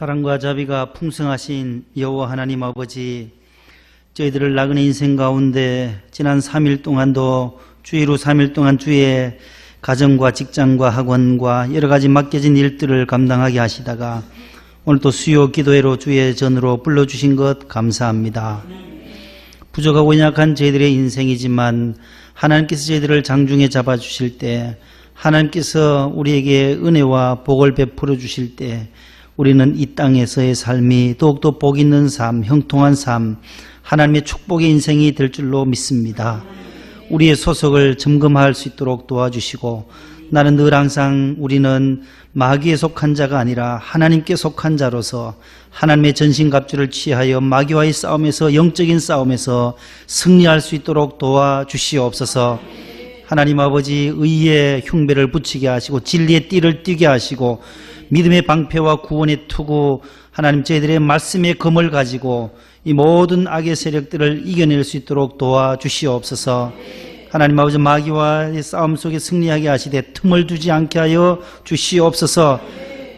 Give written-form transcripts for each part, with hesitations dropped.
사랑과 자비가 풍성하신 여호와 하나님 아버지, 저희들을 나그네 인생 가운데 지난 3일 동안도 주일 후 3일 동안 주의 가정과 직장과 학원과 여러 가지 맡겨진 일들을 감당하게 하시다가 오늘 또 수요 기도회로 주의 전으로 불러주신 것 감사합니다. 부족하고 연약한 저희들의 인생이지만 하나님께서 저희들을 장중에 잡아주실 때, 하나님께서 우리에게 은혜와 복을 베풀어 주실 때 우리는 이 땅에서의 삶이 더욱더 복 있는 삶, 형통한 삶, 하나님의 축복의 인생이 될 줄로 믿습니다. 우리의 소속을 점검할 수 있도록 도와주시고, 나는 늘 항상 우리는 마귀에 속한 자가 아니라 하나님께 속한 자로서 하나님의 전신갑주를 취하여 마귀와의 싸움에서, 영적인 싸움에서 승리할 수 있도록 도와주시옵소서. 하나님 아버지, 의의 흉배를 붙이게 하시고 진리의 띠를 띠게 하시고 믿음의 방패와 구원의 투구, 하나님 저희들의 말씀의 검을 가지고 이 모든 악의 세력들을 이겨낼 수 있도록 도와주시옵소서. 하나님 아버지, 마귀와의 싸움 속에 승리하게 하시되 틈을 두지 않게 하여 주시옵소서.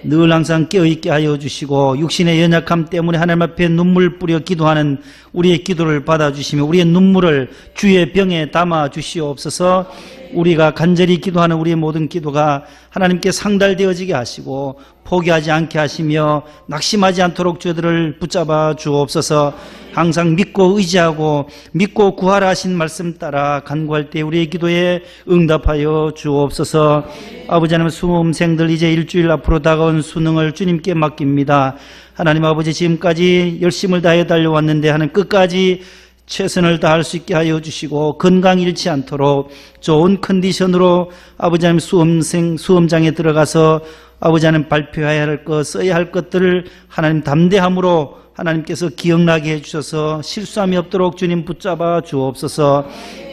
늘 항상 깨어있게 하여 주시고 육신의 연약함 때문에 하나님 앞에 눈물 뿌려 기도하는 우리의 기도를 받아주시며 우리의 눈물을 주의 병에 담아 주시옵소서. 우리가 간절히 기도하는 우리의 모든 기도가 하나님께 상달되어지게 하시고 포기하지 않게 하시며 낙심하지 않도록 저희들을 붙잡아 주옵소서. 항상 믿고 의지하고 믿고 구하라 하신 말씀 따라 간구할 때 우리의 기도에 응답하여 주옵소서. 아버지 하나님, 수험생들 이제 일주일 앞으로 다가온 수능을 주님께 맡깁니다. 하나님 아버지, 지금까지 열심을 다해 달려왔는데 하나님 끝까지 최선을 다할 수 있게 하여 주시고 건강 잃지 않도록 좋은 컨디션으로 아버지 하나님 수험장에 들어가서 아버지 하나님 발표해야 할 것, 써야 할 것들을 하나님 담대함으로 하나님께서 기억나게 해주셔서 실수함이 없도록 주님 붙잡아 주옵소서.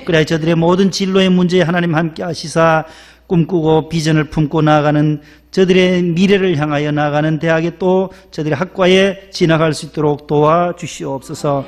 그래야 저들의 모든 진로의 문제에 하나님 함께 하시사 꿈꾸고 비전을 품고 나아가는 저들의 미래를 향하여 나아가는 대학에 또 저들의 학과에 진학할 수 있도록 도와주시옵소서.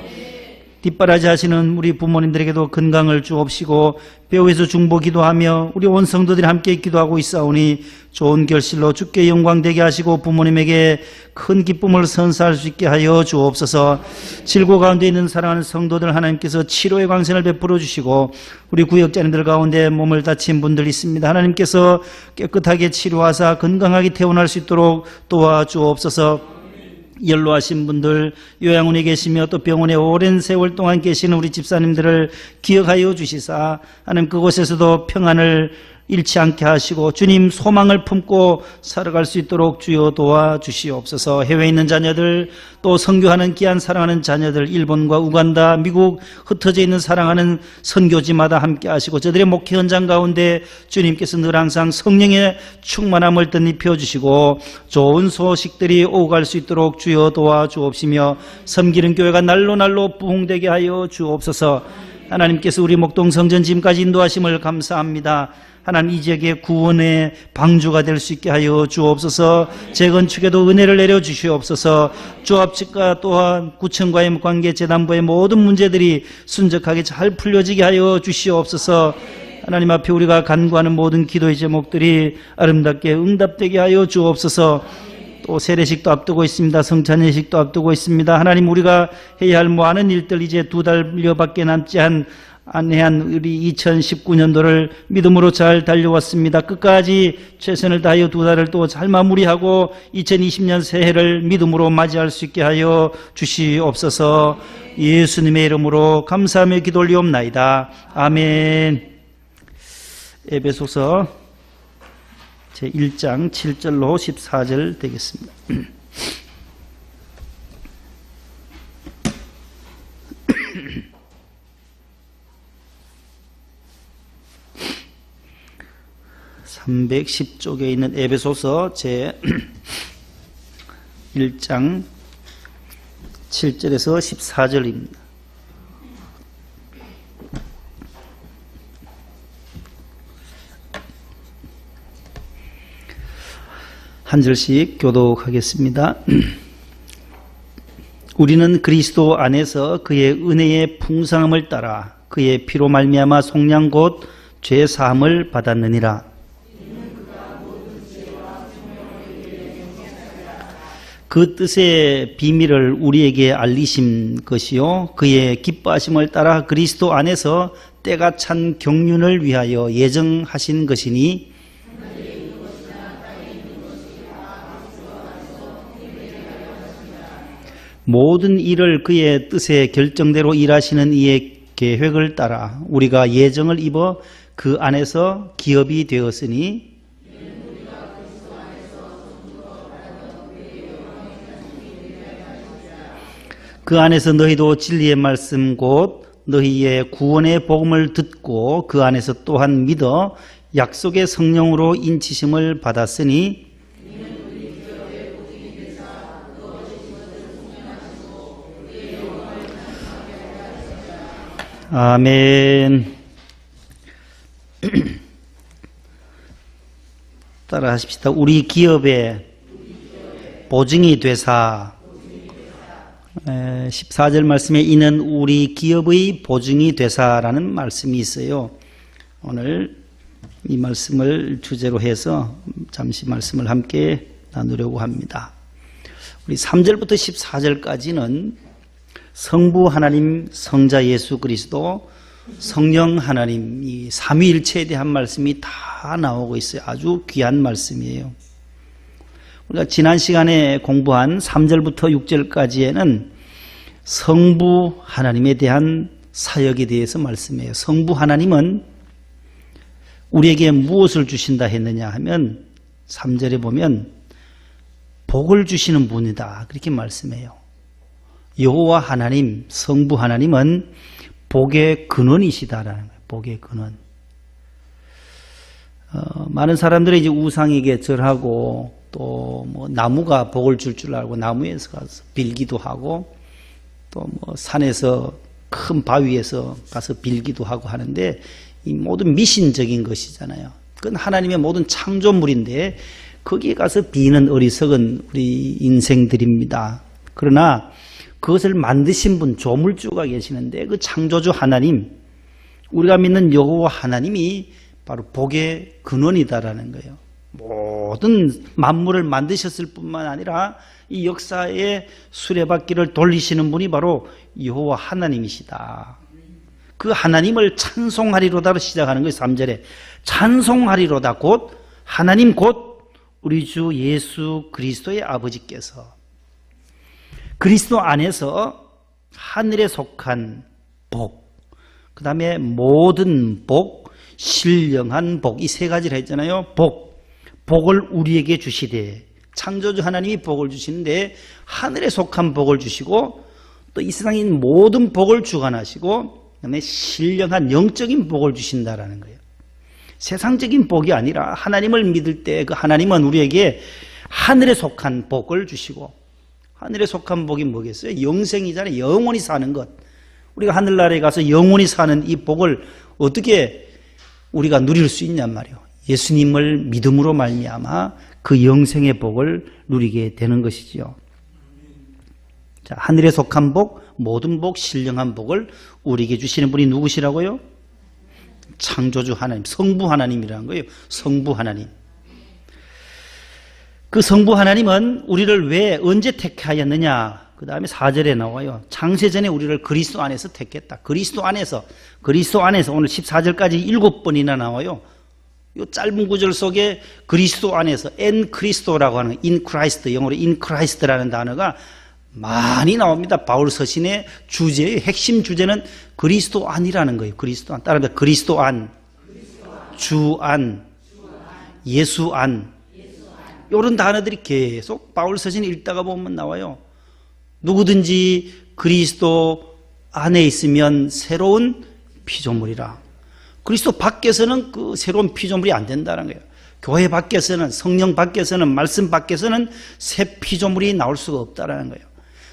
뒷바라지 하시는 우리 부모님들에게도 건강을 주옵시고 배후에서 중보 기도하며 우리 온 성도들이 함께 기도하고 있사오니 좋은 결실로 주께 영광되게 하시고 부모님에게 큰 기쁨을 선사할 수 있게 하여 주옵소서. 질고 가운데 있는 사랑하는 성도들 하나님께서 치료의 광선을 베풀어 주시고 우리 구역자님들 가운데 몸을 다친 분들 있습니다. 하나님께서 깨끗하게 치료하사 건강하게 퇴원할 수 있도록 도와주옵소서. 연로하신 분들, 요양원에 계시며 또 병원에 오랜 세월 동안 계시는 우리 집사님들을 기억하여 주시사 하나님 그곳에서도 평안을 잃지 않게 하시고 주님 소망을 품고 살아갈 수 있도록 주여 도와주시옵소서. 해외에 있는 자녀들, 또 선교하는 귀한 사랑하는 자녀들, 일본과 우간다, 미국 흩어져 있는 사랑하는 선교지마다 함께 하시고 저들의 목회 현장 가운데 주님께서 늘 항상 성령의 충만함을 덧입혀 주시고 좋은 소식들이 오고 갈 수 있도록 주여 도와주옵시며 섬기는 교회가 날로 날로 부흥되게 하여 주옵소서. 하나님께서 우리 목동 성전 지금까지 인도하심을 감사합니다. 하나님 이 지역의 구원의 방주가 될 수 있게 하여 주옵소서. 재건축에도 은혜를 내려주시옵소서. 조합 측과 또한 구청과의 관계, 재단부의 모든 문제들이 순적하게 잘 풀려지게 하여 주시옵소서. 하나님 앞에 우리가 간구하는 모든 기도의 제목들이 아름답게 응답되게 하여 주옵소서. 또 세례식도 앞두고 있습니다. 성찬예식도 앞두고 있습니다. 하나님, 우리가 해야 할 많은 일들 이제 2달여밖에 남지 않은 우리 2019년도를 믿음으로 잘 달려왔습니다. 끝까지 최선을 다하여 2달을 또 잘 마무리하고 2020년 새해를 믿음으로 맞이할 수 있게 하여 주시옵소서. 예수님의 이름으로 감사하며 기도 올리옵나이다. 아멘. 에베소서 제1장 7절로 14절 되겠습니다. (310쪽에) 있는 에베소서 제1장 7절에서 14절입니다. 한 절씩 교독하겠습니다. 우리는 그리스도 안에서 그의 은혜의 풍성함을 따라 그의 피로 말미암아 속량 곧 죄 사함을 받았느니라. 그 뜻의 비밀을 우리에게 알리신 것이요 그의 기뻐하심을 따라 그리스도 안에서 때가 찬 경륜을 위하여 예정하신 것이니 모든 일을 그의 뜻의 결정대로 일하시는 이의 계획을 따라 우리가 예정을 입어 그 안에서 기업이 되었으니 그 안에서 너희도 진리의 말씀 곧 너희의 구원의 복음을 듣고 그 안에서 또한 믿어 약속의 성령으로 인치심을 받았으니 아멘. 따라 하십시다. 우리 기업의 보증이 되사. 14절 말씀에 이는 우리 기업의 보증이 되사라는 말씀이 있어요. 오늘 이 말씀을 주제로 해서 잠시 말씀을 함께 나누려고 합니다. 우리 3절부터 14절까지는 성부 하나님, 성자 예수 그리스도, 성령 하나님 이 삼위일체에 대한 말씀이 다 나오고 있어요. 아주 귀한 말씀이에요. 우리가 지난 시간에 공부한 3절부터 6절까지에는 성부 하나님에 대한 사역에 대해서 말씀해요. 성부 하나님은 우리에게 무엇을 주신다 했느냐 하면 3절에 보면 복을 주시는 분이다 그렇게 말씀해요. 여호와 하나님, 성부 하나님은 복의 근원이시다라는 거예요. 복의 근원. 많은 사람들이 이제 우상에게 절하고 또 뭐 나무가 복을 줄 줄 알고 나무에서 가서 빌기도 하고 또 뭐 산에서 큰 바위에서 가서 빌기도 하고 하는데 이 모든 미신적인 것이잖아요. 그건 하나님의 모든 창조물인데 거기에 가서 비는 어리석은 우리 인생들입니다. 그러나 그것을 만드신 분, 조물주가 계시는데 그 창조주 하나님, 우리가 믿는 여호와 하나님이 바로 복의 근원이다라는 거예요. 모든 만물을 만드셨을 뿐만 아니라 이 역사의 수레바퀴를 돌리시는 분이 바로 여호와 하나님이시다. 그 하나님을 찬송하리로다로 시작하는 거예요. 3절에 찬송하리로다 곧 하나님 곧 우리 주 예수 그리스도의 아버지께서 그리스도 안에서 하늘에 속한 복, 그 다음에 모든 복, 신령한 복, 이 세 가지를 했잖아요. 복을 우리에게 주시되 창조주 하나님이 복을 주시는데 하늘에 속한 복을 주시고 또 이 세상인 모든 복을 주관하시고 그다음에 신령한 영적인 복을 주신다라는 거예요. 세상적인 복이 아니라 하나님을 믿을 때 그 하나님은 우리에게 하늘에 속한 복을 주시고 하늘에 속한 복이 뭐겠어요? 영생이잖아요. 영원히 사는 것. 우리가 하늘나라에 가서 영원히 사는 이 복을 어떻게 우리가 누릴 수 있냔 말이에요. 예수님을 믿음으로 말미암아 그 영생의 복을 누리게 되는 것이지요. 자, 하늘에 속한 복, 모든 복, 신령한 복을 우리에게 주시는 분이 누구시라고요? 창조주 하나님, 성부 하나님이라는 거예요. 성부 하나님. 그 성부 하나님은 우리를 왜 언제 택하였느냐? 그 다음에 4절에 나와요. 창세전에 우리를 그리스도 안에서 택했다. 그리스도 안에서 오늘 14절까지 7번이나 나와요. 이 짧은 구절 속에 그리스도 안에서 en 크리스토라고 하는 in Christ, 영어로 in Christ라는 단어가 많이 나옵니다. 바울 서신의 주제의 핵심 주제는 그리스도 안이라는 거예요. 그리스도 안. 따라서 그리스도 안, 주 안, 예수 안. 이런 단어들이 계속 바울 서신 읽다가 보면 나와요. 누구든지 그리스도 안에 있으면 새로운 피조물이라. 그리스도 밖에서는 그 새로운 피조물이 안 된다는 거예요. 교회 밖에서는, 성령 밖에서는, 말씀 밖에서는 새 피조물이 나올 수가 없다는 거예요.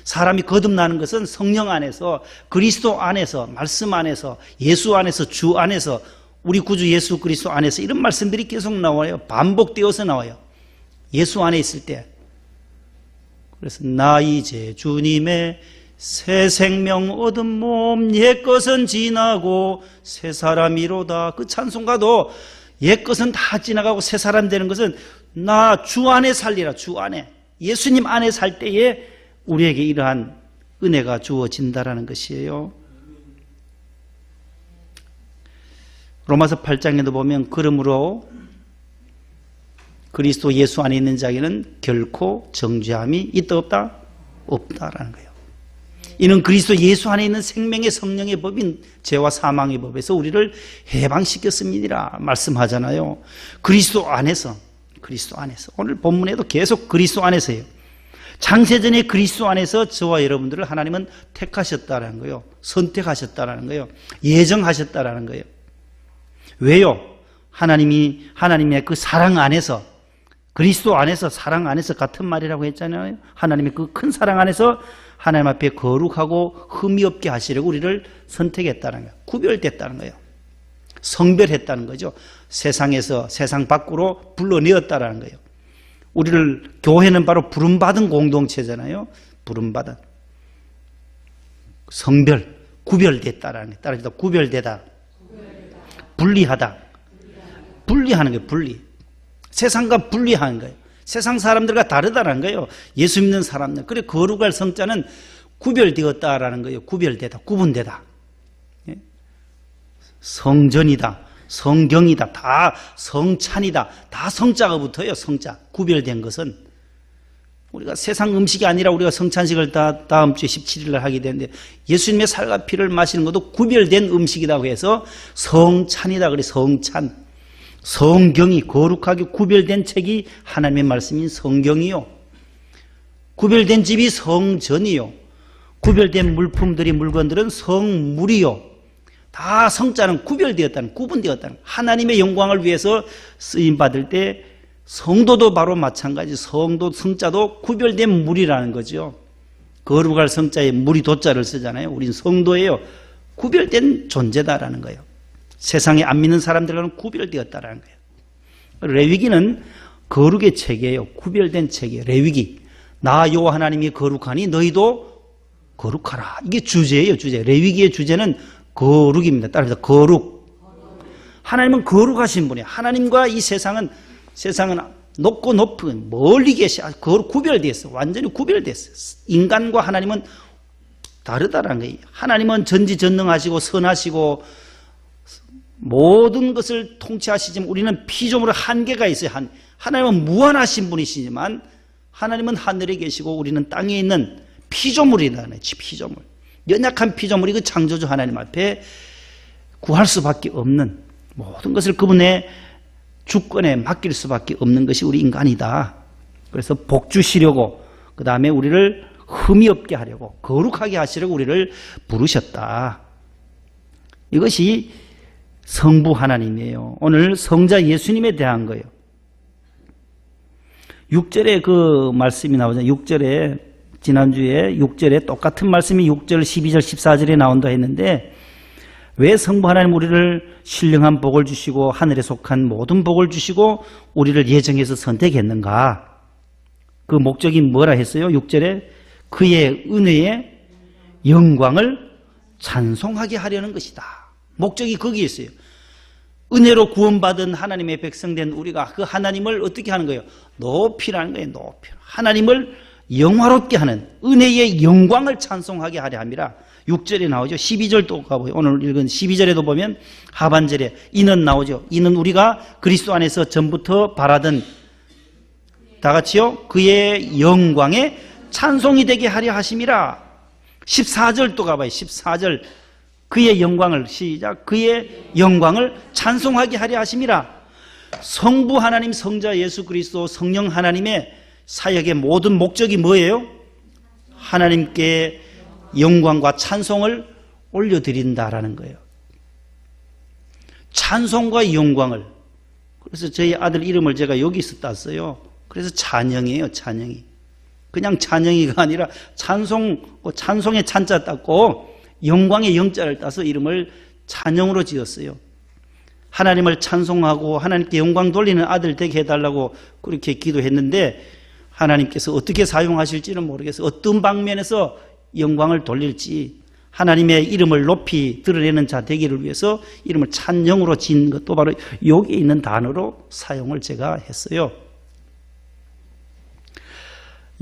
사람이 거듭나는 것은 성령 안에서, 그리스도 안에서, 말씀 안에서, 예수 안에서, 주 안에서, 우리 구주 예수 그리스도 안에서 이런 말씀들이 계속 나와요. 반복되어서 나와요. 예수 안에 있을 때. 그래서 나 이제 주님의 새 생명 얻은 몸 옛것은 지나고 새 사람이로다. 그 찬송가도 옛것은 다 지나가고 새 사람 되는 것은 나 주 안에 살리라. 주 안에. 예수님 안에 살 때에 우리에게 이러한 은혜가 주어진다라는 것이에요. 로마서 8장에도 보면 그러므로 그리스도 예수 안에 있는 자에게는 결코 정죄함이 있다 없다? 없다라는 거예요. 이는 그리스도 예수 안에 있는 생명의 성령의 법인 죄와 사망의 법에서 우리를 해방시켰습니다 말씀하잖아요. 그리스도 안에서 오늘 본문에도 계속 그리스도 안에서예요. 창세전에 그리스도 안에서 저와 여러분들을 하나님은 택하셨다라는 거예요. 선택하셨다라는 거예요. 예정하셨다라는 거예요. 왜요? 하나님의 그 사랑 안에서, 그리스도 안에서, 사랑 안에서 같은 말이라고 했잖아요. 하나님의 그 큰 사랑 안에서 하나님 앞에 거룩하고 흠이 없게 하시려고 우리를 선택했다는 거예요. 구별됐다는 거예요. 성별했다는 거죠. 세상에서 세상 밖으로 불러내었다는 거예요. 우리를, 교회는 바로 부름받은 공동체잖아요. 부름받은 성별, 구별됐다라는 거예요. 따라서 구별되다, 분리하다, 분리하는 거예요. 분리. 세상과 분리하는 거예요. 세상 사람들과 다르다는 거예요. 예수 믿는 사람들. 그래 거룩할 성자는 구별되었다라는 거예요. 구별되다, 구분되다. 성전이다, 성경이다, 다 성찬이다, 다 성자가 붙어요. 성자. 구별된 것은 우리가 세상 음식이 아니라 우리가 성찬식을 다음 주에 17일 날 하게 되는데 예수님의 살과 피를 마시는 것도 구별된 음식이라고 해서 성찬이다. 그래 성찬. 성경이 거룩하게 구별된 책이 하나님의 말씀인 성경이요. 구별된 집이 성전이요. 구별된 물품들이, 물건들은 성물이요. 다 성자는 구별되었다는, 구분되었다는, 하나님의 영광을 위해서 쓰임받을 때 성도도 바로 마찬가지. 성자도 구별된 물이라는 거죠. 거룩할 성자에 물이 도자를 쓰잖아요. 우린 성도예요. 구별된 존재다라는 거예요. 세상에 안 믿는 사람들과는 구별되었다라는 거예요. 레위기는 거룩의 책이에요. 구별된 책이에요. 레위기. 나 여호와 하나님이 거룩하니 너희도 거룩하라. 이게 주제예요. 주제. 레위기의 주제는 거룩입니다. 따라서 거룩. 하나님은 거룩하신 분이에요. 하나님과 이 세상은 높고 높은 멀리 계셔. 구별되어 있어요. 완전히 구별됐어요. 인간과 하나님은 다르다라는 거예요. 하나님은 전지전능하시고 선하시고 모든 것을 통치하시지만 우리는 피조물의 한계가 있어요. 하나님은 무한하신 분이시지만 하나님은 하늘에 계시고 우리는 땅에 있는 피조물이라는 피조물. 연약한 피조물이 그 창조주 하나님 앞에 구할 수밖에 없는, 모든 것을 그분의 주권에 맡길 수밖에 없는 것이 우리 인간이다. 그래서 복 주시려고, 그 다음에 우리를 흠이 없게 하려고, 거룩하게 하시려고 우리를 부르셨다. 이것이 성부 하나님이에요. 오늘 성자 예수님에 대한 거예요. 6절에 그 말씀이 나오죠. 6절에, 지난주에 6절에 똑같은 말씀이 6절, 12절, 14절에 나온다 했는데, 왜 성부 하나님 우리를 신령한 복을 주시고 하늘에 속한 모든 복을 주시고 우리를 예정해서 선택했는가? 그 목적이 뭐라 했어요? 6절에 그의 은혜의 영광을 찬송하게 하려는 것이다. 목적이 거기에 있어요. 은혜로 구원받은 하나님의 백성된 우리가 그 하나님을 어떻게 하는 거예요? 높이라는 거예요. 높이. 하나님을 영화롭게 하는 은혜의 영광을 찬송하게 하려 함이라. 6절에 나오죠. 12절도 가보요. 오늘 읽은 12절에도 보면 하반절에 이는 나오죠. 이는 우리가 그리스도 안에서 전부터 바라던, 다 같이요, 그의 영광에 찬송이 되게 하려 하심이라. 14절도 가봐요. 14절 그의 영광을, 시작, 그의 영광을 찬송하게 하려 하심이라. 성부 하나님, 성자 예수 그리스도, 성령 하나님의 사역의 모든 목적이 뭐예요? 하나님께 영광과 찬송을 올려드린다라는 거예요. 찬송과 영광을. 그래서 저희 아들 이름을 제가 여기서 땄어요. 그래서 찬영이에요. 찬영이. 그냥 찬영이가 아니라 찬송의 찬자 땄고 영광의 영자를 따서 이름을 찬영으로 지었어요. 하나님을 찬송하고 하나님께 영광 돌리는 아들 되게 해달라고 그렇게 기도했는데 하나님께서 어떻게 사용하실지는 모르겠어요. 어떤 방면에서 영광을 돌릴지, 하나님의 이름을 높이 드러내는 자 되기를 위해서 이름을 찬영으로 지은 것도 바로 여기 있는 단어로 사용을 제가 했어요.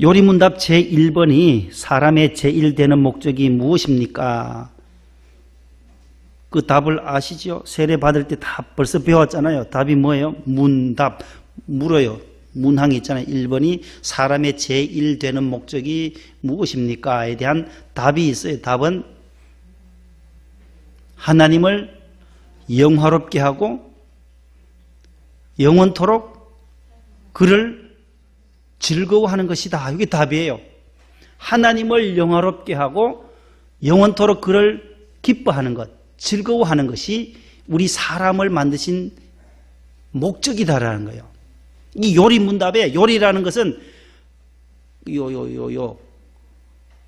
요리문답 제1번이 사람의 제1되는 목적이 무엇입니까? 그 답을 아시죠? 세례 받을 때 다 벌써 배웠잖아요. 답이 뭐예요? 문답, 물어요. 문항이 있잖아요. 1번이 사람의 제1되는 목적이 무엇입니까?에 대한 답이 있어요. 답은 하나님을 영화롭게 하고 영원토록 그를 즐거워하는 것이다. 이게 답이에요. 하나님을 영화롭게 하고 영원토록 그를 기뻐하는 것, 즐거워하는 것이 우리 사람을 만드신 목적이다라는 거예요. 이 요리문답에 요리라는 것은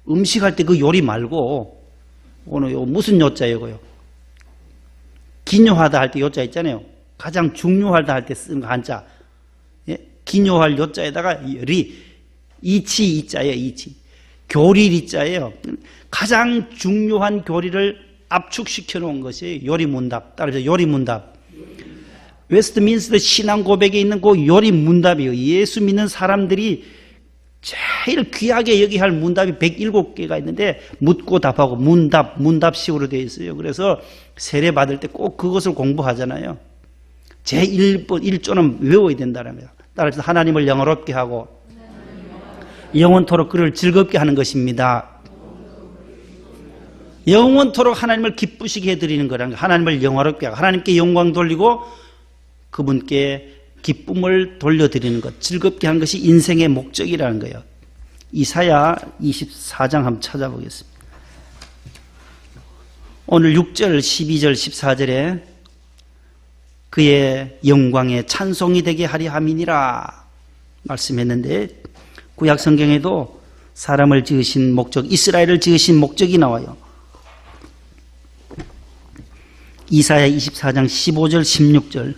음식할 때 그 요리 말고 오늘 무슨 요자예요? 이거요? 기묘하다 할 때 요자 있잖아요. 가장 중요하다 할 때 쓰는 거 한자. 예? 기묘할 요자에다가 이치 이자예요. 이치. 교리 이자예요. 가장 중요한 교리를 압축시켜 놓은 것이 요리문답. 따라서 요리문답. 웨스트민스터 신앙 고백에 있는 그 요리문답이에요. 예수 믿는 사람들이 제일 귀하게 여기 할 문답이 107개가 있는데 묻고 답하고 문답식으로 되어 있어요. 그래서 세례 받을 때 꼭 그것을 공부하잖아요. 제1번 1조는 외워야 된다는 거예요. 따라서 하나님을 영화롭게 하고 영원토록 그를 즐겁게 하는 것입니다. 영원토록 하나님을 기쁘시게 해드리는 거라는 거예요. 하나님을 영화롭게 하고 하나님께 영광 돌리고 그분께 기쁨을 돌려드리는 것, 즐겁게 하는 것이 인생의 목적이라는 거예요. 이사야 24장 한번 찾아보겠습니다. 오늘 6절, 12절, 14절에 그의 영광에 찬송이 되게 하리 함이니라 말씀했는데 구약 성경에도 사람을 지으신 목적, 이스라엘을 지으신 목적이 나와요. 이사야 24장 15절, 16절.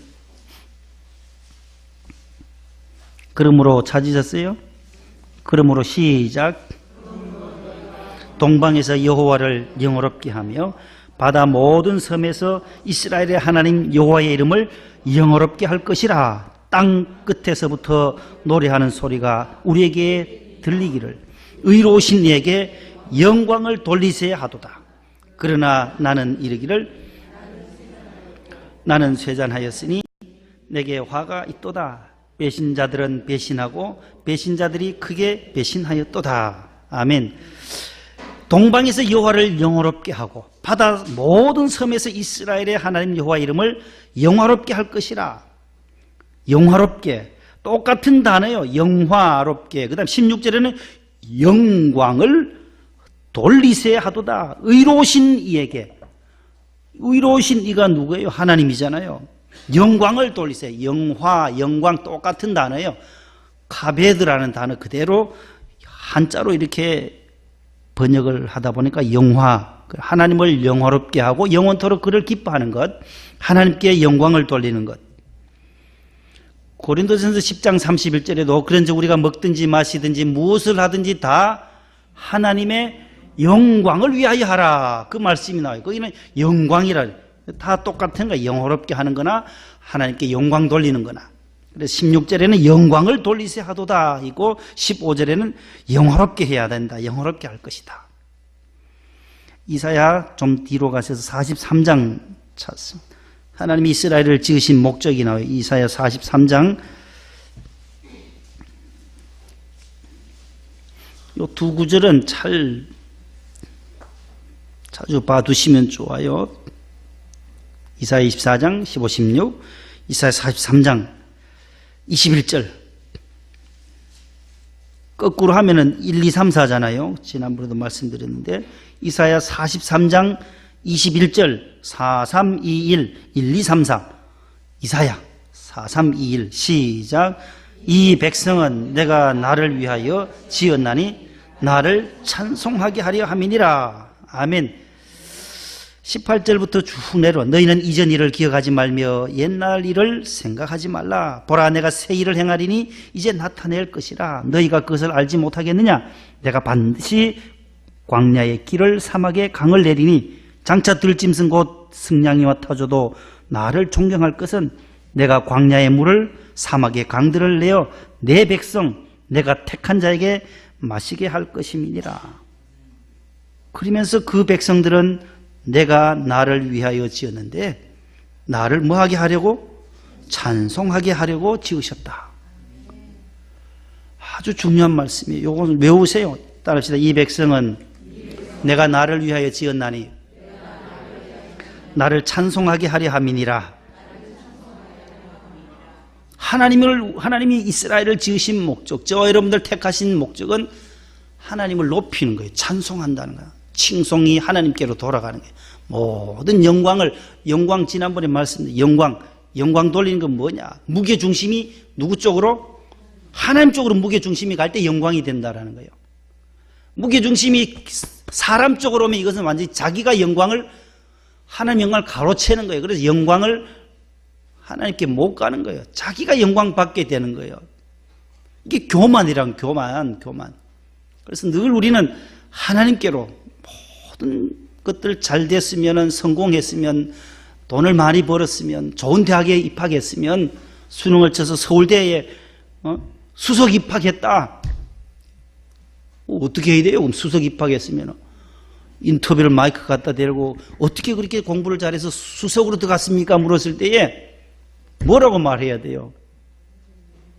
그러므로 찾으셨어요? 그러므로 시작. 동방에서 여호와를 영화롭게 하며 바다 모든 섬에서 이스라엘의 하나님 여호와의 이름을 영화롭게 할 것이라. 땅 끝에서부터 노래하는 소리가 우리에게 들리기를 의로우신 이에게 영광을 돌리세야 하도다. 그러나 나는 이르기를 나는 쇠잔하였으니 내게 화가 있도다. 배신자들은 배신하고 배신자들이 크게 배신하였도다. 아멘. 동방에서 여호와를 영화롭게 하고 바다 모든 섬에서 이스라엘의 하나님 여호와 이름을 영화롭게 할 것이라. 영화롭게. 똑같은 단어예요. 영화롭게. 그 다음 16절에는 영광을 돌리세야 하도다. 의로우신 이에게. 의로우신 이가 누구예요? 하나님이잖아요. 영광을 돌리세요. 영화, 영광 똑같은 단어예요. 카베드라는 단어 그대로 한자로 이렇게 번역을 하다 보니까 영화, 하나님을 영화롭게 하고 영원토록 그를 기뻐하는 것, 하나님께 영광을 돌리는 것. 고린도전서 10장 31절에도 그런즉 우리가 먹든지 마시든지 무엇을 하든지 다 하나님의 영광을 위하여 하라. 그 말씀이 나와요. 거기는 영광이라. 다 똑같은 거야. 영화롭게 하는 거나 하나님께 영광 돌리는 거나. 그래서 16절에는 영광을 돌리세 하도다 이고 15절에는 영화롭게 해야 된다. 영화롭게 할 것이다. 이사야 좀 뒤로 가셔서 43장 찾습니다. 하나님이 이스라엘을 지으신 목적이 나와요. 이사야 43장 이 두 구절은 자주 봐두시면 좋아요. 이사야 24장 15, 16, 이사야 43장 21절. 거꾸로 하면은 1, 2, 3, 4잖아요. 지난번에도 말씀드렸는데 이사야 43장 21절 4, 3, 2, 1, 1, 2, 3, 4 이사야 4, 3, 2, 1 시작. 이 백성은 내가 나를 위하여 지었나니 나를 찬송하게 하려 함이니라. 아멘. 18절부터 쭉 내려와. 너희는 이전 일을 기억하지 말며 옛날 일을 생각하지 말라. 보라 내가 새 일을 행하리니 이제 나타낼 것이라. 너희가 그것을 알지 못하겠느냐. 내가 반드시 광야의 길을 사막의 강을 내리니 장차 들짐승 곧 승냥이와 타조도 나를 존경할 것은 내가 광야의 물을 사막의 강들을 내어 내 백성 내가 택한 자에게 마시게 할 것임이니라. 그러면서 그 백성들은 내가 나를 위하여 지었는데 나를 뭐하게 하려고? 찬송하게 하려고 지으셨다. 아주 중요한 말씀이에요. 이것을 외우세요. 따라합시다. 이 백성은 내가 나를 위하여 지었나니 나를 찬송하게 하려 함이니라. 하나님이 이스라엘을 지으신 목적, 저와 여러분들 택하신 목적은 하나님을 높이는 거예요. 찬송한다는 거예요. 칭송이 하나님께로 돌아가는 거예요. 모든 영광 지난번에 말씀드린 영광 돌리는 건 뭐냐? 무게중심이 누구 쪽으로? 하나님 쪽으로 무게중심이 갈 때 영광이 된다라는 거예요. 무게중심이 사람 쪽으로 오면 이것은 완전히 자기가 하나님 영광을 가로채는 거예요. 그래서 영광을 하나님께 못 가는 거예요. 자기가 영광 받게 되는 거예요. 이게 교만이란 교만. 그래서 늘 우리는 하나님께로 모든 것들 잘 됐으면, 성공했으면, 돈을 많이 벌었으면, 좋은 대학에 입학했으면, 수능을 쳐서 서울대에 수석 입학했다. 어떻게 해야 돼요? 그럼 수석 입학했으면 인터뷰를 마이크 갖다 대고 어떻게 그렇게 공부를 잘해서 수석으로 들어갔습니까? 물었을 때에 뭐라고 말해야 돼요?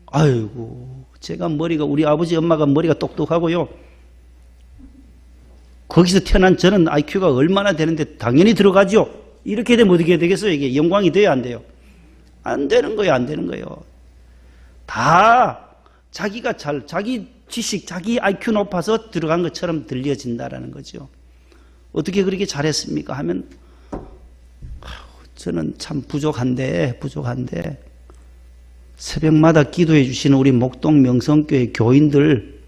아이고, 제가 우리 아버지 엄마가 머리가 똑똑하고요. 거기서 태어난 저는 IQ가 얼마나 되는데 당연히 들어가죠. 이렇게 되면 어떻게 되겠어요? 이게 영광이 돼야 안 돼요? 안 되는 거예요. 다 자기가 자기 지식, 자기 IQ 높아서 들어간 것처럼 들려진다라는 거죠. 어떻게 그렇게 잘했습니까? 하면 저는 참 부족한데 새벽마다 기도해 주시는 우리 목동 명성교회 교인들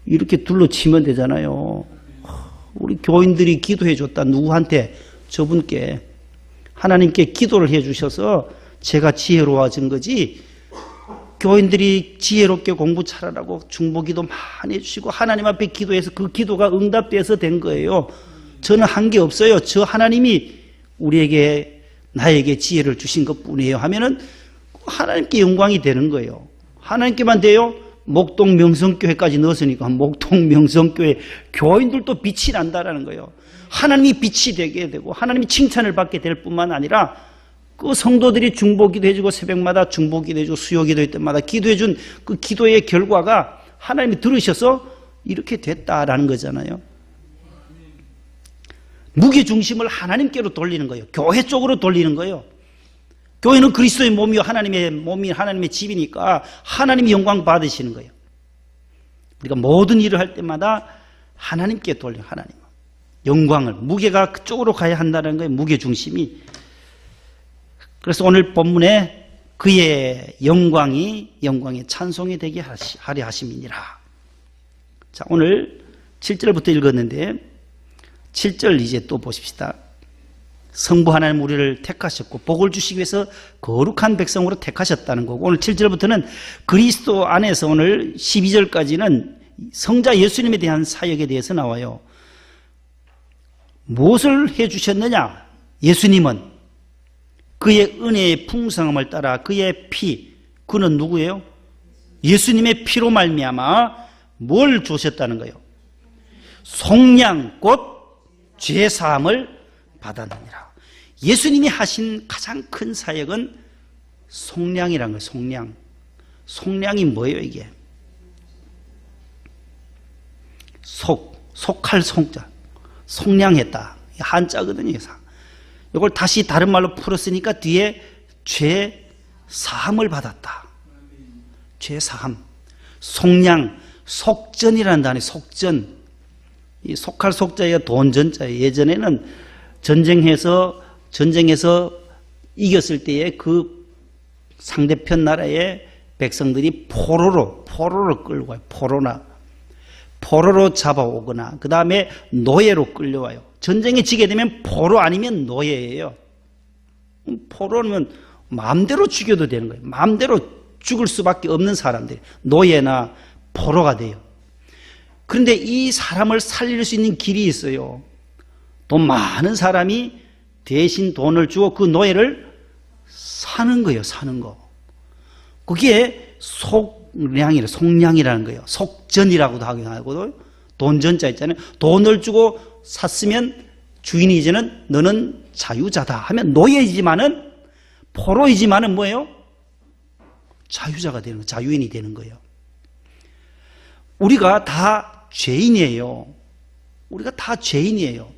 이렇게 둘러치면 되잖아요. 우리 교인들이 기도해 줬다. 누구한테? 저분께. 하나님께 기도를 해 주셔서 제가 지혜로워진 거지. 교인들이 지혜롭게 공부 잘하라고 중보기도 많이 해주시고 하나님 앞에 기도해서 그 기도가 응답돼서 된 거예요. 저는 한 게 없어요. 저 하나님이 나에게 지혜를 주신 것뿐이에요 하면은 하나님께 영광이 되는 거예요. 하나님께만 돼요? 목동 명성교회까지 넣었으니까 목동 명성교회 교인들도 빛이 난다라는 거예요. 하나님이 빛이 되게 되고 하나님이 칭찬을 받게 될 뿐만 아니라 그 성도들이 중보기도 해주고 새벽마다 중보기도 해주고 수요기도 때마다 기도해준 그 기도의 결과가 하나님이 들으셔서 이렇게 됐다라는 거잖아요. 무게중심을 하나님께로 돌리는 거예요. 교회 쪽으로 돌리는 거예요. 교회는 그리스도의 몸이요 하나님의 집이니까 하나님이 영광 받으시는 거예요. 우리가 모든 일을 할 때마다 하나님께 돌려 하나님 영광을 무게가 그쪽으로 가야 한다는 거예요. 무게중심이. 그래서 오늘 본문에 그의 영광이 찬송이 되게 하려 하심이니라. 자, 오늘 7절부터 읽었는데 7절 이제 또 보십시다. 성부 하나님 우리를 택하셨고 복을 주시기 위해서 거룩한 백성으로 택하셨다는 거고, 오늘 7절부터는 그리스도 안에서 오늘 12절까지는 성자 예수님에 대한 사역에 대해서 나와요. 무엇을 해주셨느냐? 예수님은 그의 은혜의 풍성함을 따라 그의 피, 그는 누구예요? 예수님의 피로 말미암아 뭘 주셨다는 거예요? 속량 곧 죄사함을 받았느니라. 예수님이 하신 가장 큰 사역은 속량이라는 거예요. 속량이 뭐예요 이게? 속할 속자, 속량했다. 한자거든요. 이걸 다시 다른 말로 풀었으니까 뒤에 죄 사함을 받았다. 죄 사함, 속량, 속전이라는 단어에 속전. 이 속할 속자가 돈전자예요. 예전에는 전쟁해서 이겼을 때에 그 상대편 나라의 백성들이 포로로 끌고 와요. 포로로 잡아오거나 그 다음에 노예로 끌려와요. 전쟁에 지게 되면 포로 아니면 노예예요. 포로는 마음대로 죽여도 되는 거예요. 마음대로 죽을 수밖에 없는 사람들이 노예나 포로가 돼요. 그런데 이 사람을 살릴 수 있는 길이 있어요. 돈 많은 사람이 대신 돈을 주고 그 노예를 사는 거예요. 사는 거. 그게 속량이라는 거예요. 속전이라고도 하고 돈전자 있잖아요. 돈을 주고 샀으면 주인이 이제는 너는 자유자다 하면 노예이지만은 포로이지만은 뭐예요? 자유자가 되는 거예요. 자유인이 되는 거예요. 우리가 다 죄인이에요. 우리가 다 죄인이에요.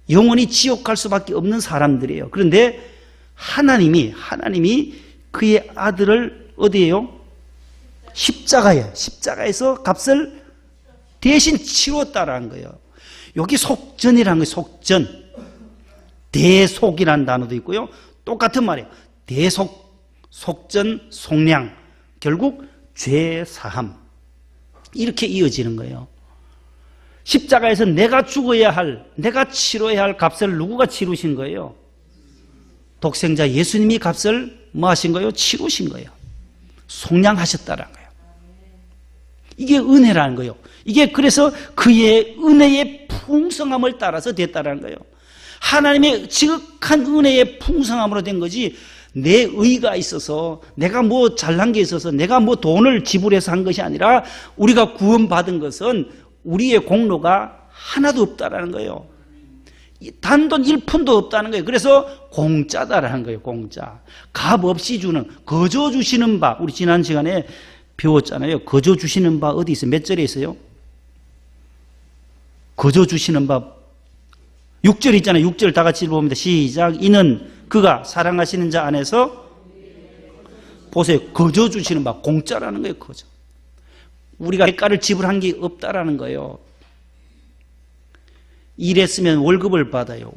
영원히 지옥 갈 수밖에 없는 사람들이에요. 그런데 하나님이 그의 아들을 어디에요? 십자가에서 값을 대신 치렀다라는 거예요. 여기 속전이라는 거예요. 속전. 대속이라는 단어도 있고요. 똑같은 말이에요. 대속, 속전, 속량. 결국 죄사함. 이렇게 이어지는 거예요. 십자가에서 내가 치러야 할 값을 누구가 치르신 거예요? 독생자 예수님이 값을 뭐 하신 거예요? 치르신 거예요. 속량하셨다라는 거예요. 이게 은혜라는 거예요. 이게 그래서 그의 은혜의 풍성함을 따라서 됐다라는 거예요. 하나님의 지극한 은혜의 풍성함으로 된 거지 내 의가 있어서 내가 뭐 잘난 게 있어서 내가 뭐 돈을 지불해서 한 것이 아니라 우리가 구원받은 것은 우리의 공로가 하나도 없다라는 거예요. 단돈 1푼도 없다는 거예요. 그래서 공짜다라는 거예요. 공짜. 값 없이 주는, 거저 주시는 바. 우리 지난 시간에 배웠잖아요. 거저 주시는 바 어디 있어요? 몇 절에 있어요? 거저 주시는 바 6절 있잖아요. 6절 다 같이 읽어봅니다. 시작. 이는 그가 사랑하시는 자 안에서 보세요. 거저 주시는 바 공짜라는 거예요. 거저. 우리가 대가를 지불한 게 없다라는 거예요. 일했으면 월급을 받아요.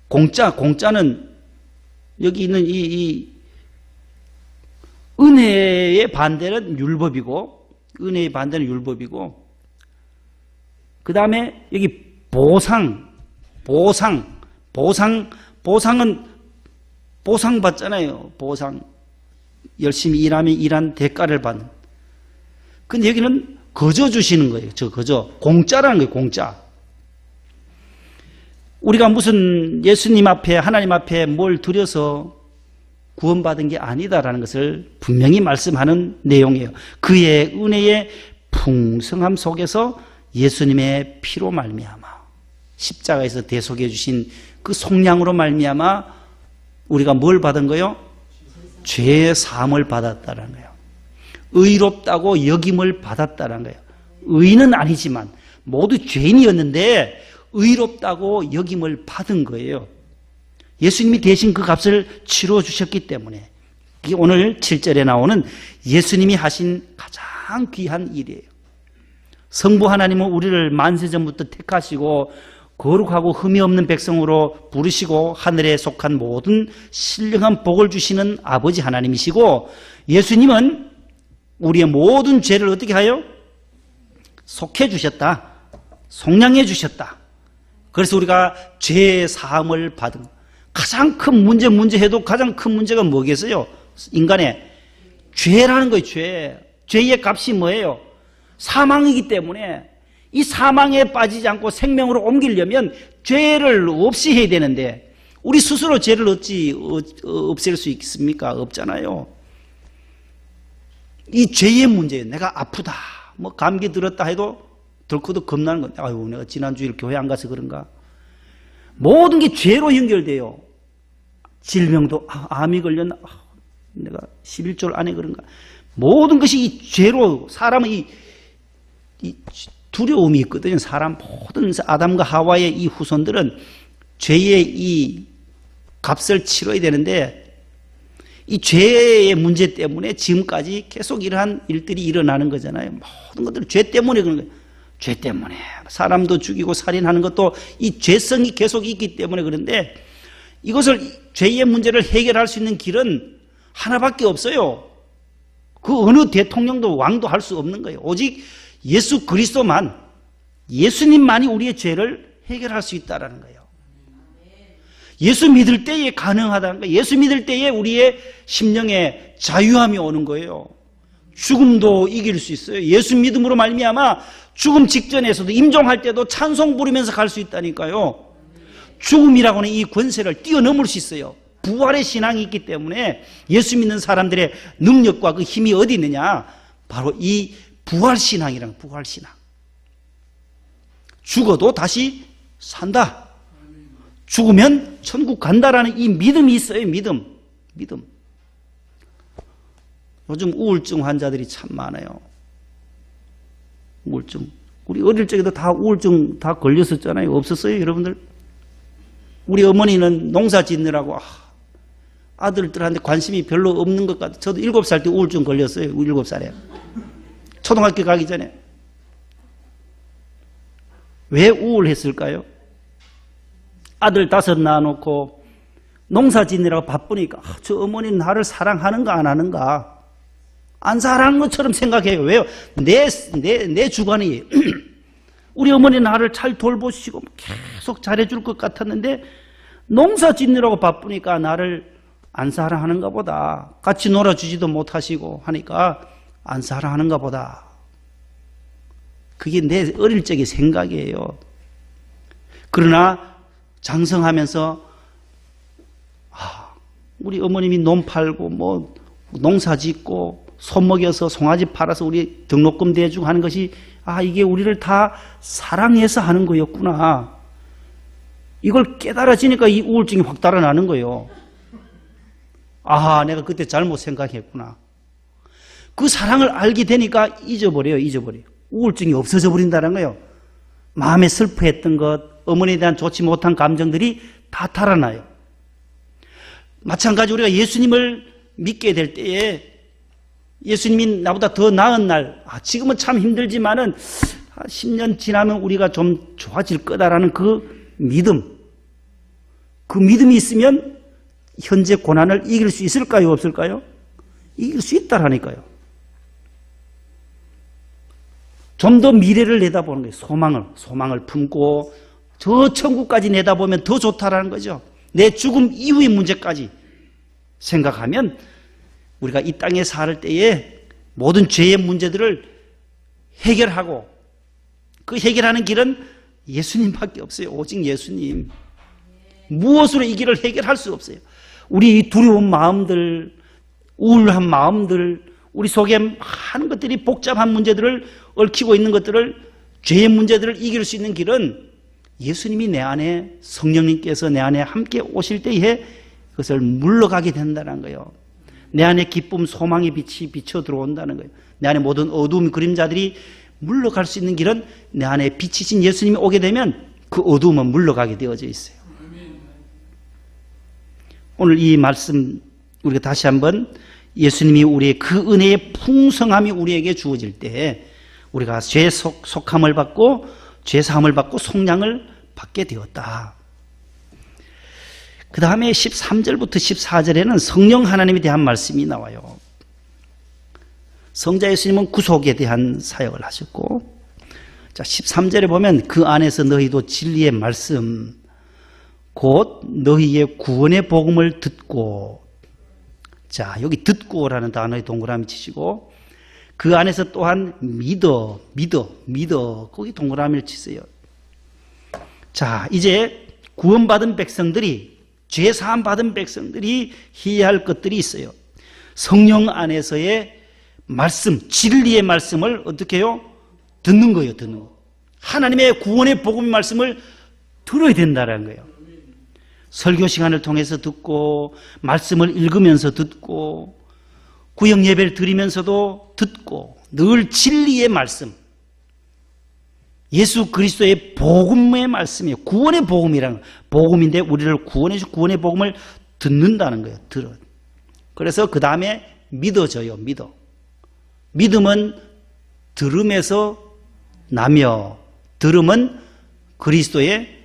공짜는 여기 있는 이 은혜의 반대는 율법이고, 은혜의 반대는 율법이고, 그 다음에 여기 보상은 보상 받잖아요. 보상. 열심히 일하면 일한 대가를 받는. 근데 여기는 거저 주시는 거예요. 거저. 공짜라는 거예요. 공짜. 우리가 무슨 예수님 앞에, 하나님 앞에 뭘 드려서 구원받은 게 아니다라는 것을 분명히 말씀하는 내용이에요. 그의 은혜의 풍성함 속에서 예수님의 피로 말미암아, 십자가에서 대속해 주신 그 속량으로 말미암아 우리가 뭘 받은 거예요? 죄 사함을 받았다는 거예요. 의롭다고 여김을 받았다는 거예요. 의는 아니지만 모두 죄인이었는데 의롭다고 여김을 받은 거예요. 예수님이 대신 그 값을 치러 주셨기 때문에. 이게 오늘 7절에 나오는 예수님이 하신 가장 귀한 일이에요. 성부 하나님은 우리를 만세전부터 택하시고 거룩하고 흠이 없는 백성으로 부르시고 하늘에 속한 모든 신령한 복을 주시는 아버지 하나님이시고, 예수님은 우리의 모든 죄를 어떻게 하여? 속해 주셨다. 속량해 주셨다. 그래서 우리가 죄 사함을 받은, 가장 큰 문제해도 가장 큰 문제가 뭐겠어요? 인간의 죄라는 거예요. 죄의 값이 뭐예요? 사망이기 때문에 이 사망에 빠지지 않고 생명으로 옮기려면 죄를 없이 해야 되는데 우리 스스로 죄를 어찌 없앨 수 있습니까? 없잖아요. 이 죄의 문제예요. 내가 아프다, 뭐 감기 들었다 해도 덜커덕 겁나는 건데, 아유 내가 지난주에 교회 안 가서 그런가. 모든 게 죄로 연결돼요. 질병도 암이 걸렸나, 내가 11절 안에 그런가. 모든 것이 이 죄로, 사람은 이 두려움이 있거든요. 사람 모든 아담과 하와의 이 후손들은 죄의 이 값을 치러야 되는데 이 죄의 문제 때문에 지금까지 계속 이러한 일들이 일어나는 거잖아요. 모든 것들은 죄 때문에 그런 거예요. 죄 때문에 사람도 죽이고 살인하는 것도 이 죄성이 계속 있기 때문에 그런데 이것을, 죄의 문제를 해결할 수 있는 길은 하나밖에 없어요. 그 어느 대통령도 왕도 할 수 없는 거예요. 오직 예수 그리스도만, 예수님만이 우리의 죄를 해결할 수 있다는 거예요. 예수 믿을 때에 가능하다는 거예요. 예수 믿을 때에 우리의 심령에 자유함이 오는 거예요. 죽음도 이길 수 있어요. 예수 믿음으로 말미암아 죽음 직전에서도, 임종할 때도 찬송 부르면서 갈 수 있다니까요. 죽음이라고는 이 권세를 뛰어넘을 수 있어요. 부활의 신앙이 있기 때문에 예수 믿는 사람들의 능력과 그 힘이 어디 있느냐? 바로 이 부활신앙이란 부활신앙. 죽어도 다시 산다. 죽으면 천국 간다라는 이 믿음이 있어요. 믿음. 요즘 우울증 환자들이 참 많아요. 우울증. 우리 어릴 적에도 다 우울증 다 걸렸었잖아요. 없었어요, 여러분들? 우리 어머니는 농사 짓느라고 아들들한테 관심이 별로 없는 것 같아요. 저도 7살 때 우울증 걸렸어요. 7살에. 초등학교 가기 전에. 왜 우울했을까요? 아들 5 낳아놓고 농사 짓느라고 바쁘니까 저 어머니는 나를 사랑하는가 안 하는가? 안 사랑하는 것처럼 생각해요. 왜요? 내 주관이 우리 어머니 나를 잘 돌보시고 계속 잘해줄 것 같았는데 농사 짓느라고 바쁘니까 나를 안 사랑하는가 보다. 같이 놀아주지도 못하시고 하니까 안 사랑하는가 보다. 그게 내 어릴 적의 생각이에요. 그러나 장성하면서 우리 어머님이 논 팔고 뭐 농사 짓고 손먹여서 송아지 팔아서 우리 등록금 대주고 하는 것이 이게 우리를 다 사랑해서 하는 거였구나. 이걸 깨달아지니까 이 우울증이 확 달아나는 거예요. 내가 그때 잘못 생각했구나. 그 사랑을 알게 되니까 잊어버려요. 우울증이 없어져 버린다는 거예요. 마음에 슬퍼했던 것, 어머니에 대한 좋지 못한 감정들이 다 달아나요. 마찬가지 우리가 예수님을 믿게 될 때에 예수님이 나보다 더 나은 날, 지금은 참 힘들지만은 10년 지나면 우리가 좀 좋아질 거다라는 그 믿음. 그 믿음이 있으면 현재 고난을 이길 수 있을까요? 없을까요? 이길 수 있다라니까요. 좀 더 미래를 내다보는 거예요. 소망을 품고 저 천국까지 내다보면 더 좋다라는 거죠. 내 죽음 이후의 문제까지 생각하면 우리가 이 땅에 살 때에 모든 죄의 문제들을 해결하고 그 해결하는 길은 예수님밖에 없어요. 오직 예수님. 무엇으로 이 길을 해결할 수 없어요. 우리 두려운 마음들, 우울한 마음들, 우리 속에 많은 것들이 복잡한 문제들을 얽히고 있는 것들을, 죄의 문제들을 이길 수 있는 길은 예수님이 내 안에, 성령님께서 내 안에 함께 오실 때에 그것을 물러가게 된다는 거예요. 내 안에 기쁨, 소망의 빛이 비쳐 들어온다는 거예요. 내 안에 모든 어두움, 그림자들이 물러갈 수 있는 길은 내 안에 빛이신 예수님이 오게 되면 그 어두움은 물러가게 되어져 있어요. 오늘 이 말씀 우리가 다시 한번 예수님이 우리의 그 은혜의 풍성함이 우리에게 주어질 때 우리가 죄 속함을 받고 죄 사함을 받고 속량을 받게 되었다. 그 다음에 13절부터 14절에는 성령 하나님에 대한 말씀이 나와요. 성자 예수님은 구속에 대한 사역을 하셨고, 자 13절에 보면 그 안에서 너희도 진리의 말씀 곧 너희의 구원의 복음을 듣고, 자 여기 듣고라는 단어에 동그라미 치시고 그 안에서 또한 믿어 거기 동그라미를 치세요. 자 이제 구원받은 백성들이, 죄 사함 받은 백성들이 해야 할 것들이 있어요. 성령 안에서의 말씀, 진리의 말씀을 어떻게 해요? 듣는 거예요. 듣는 거. 하나님의 구원의 복음의 말씀을 들어야 된다는 거예요. 설교 시간을 통해서 듣고, 말씀을 읽으면서 듣고, 구역 예배를 드리면서도 듣고, 늘 진리의 말씀, 예수 그리스도의 복음의 말씀이에요. 구원의 복음이라는 복음인데 우리를 구원해 주 구원의 복음을 듣는다는 거예요. 들어. 그래서 그 다음에 믿어져요. 믿음은 들음에서 나며, 들음은 그리스도의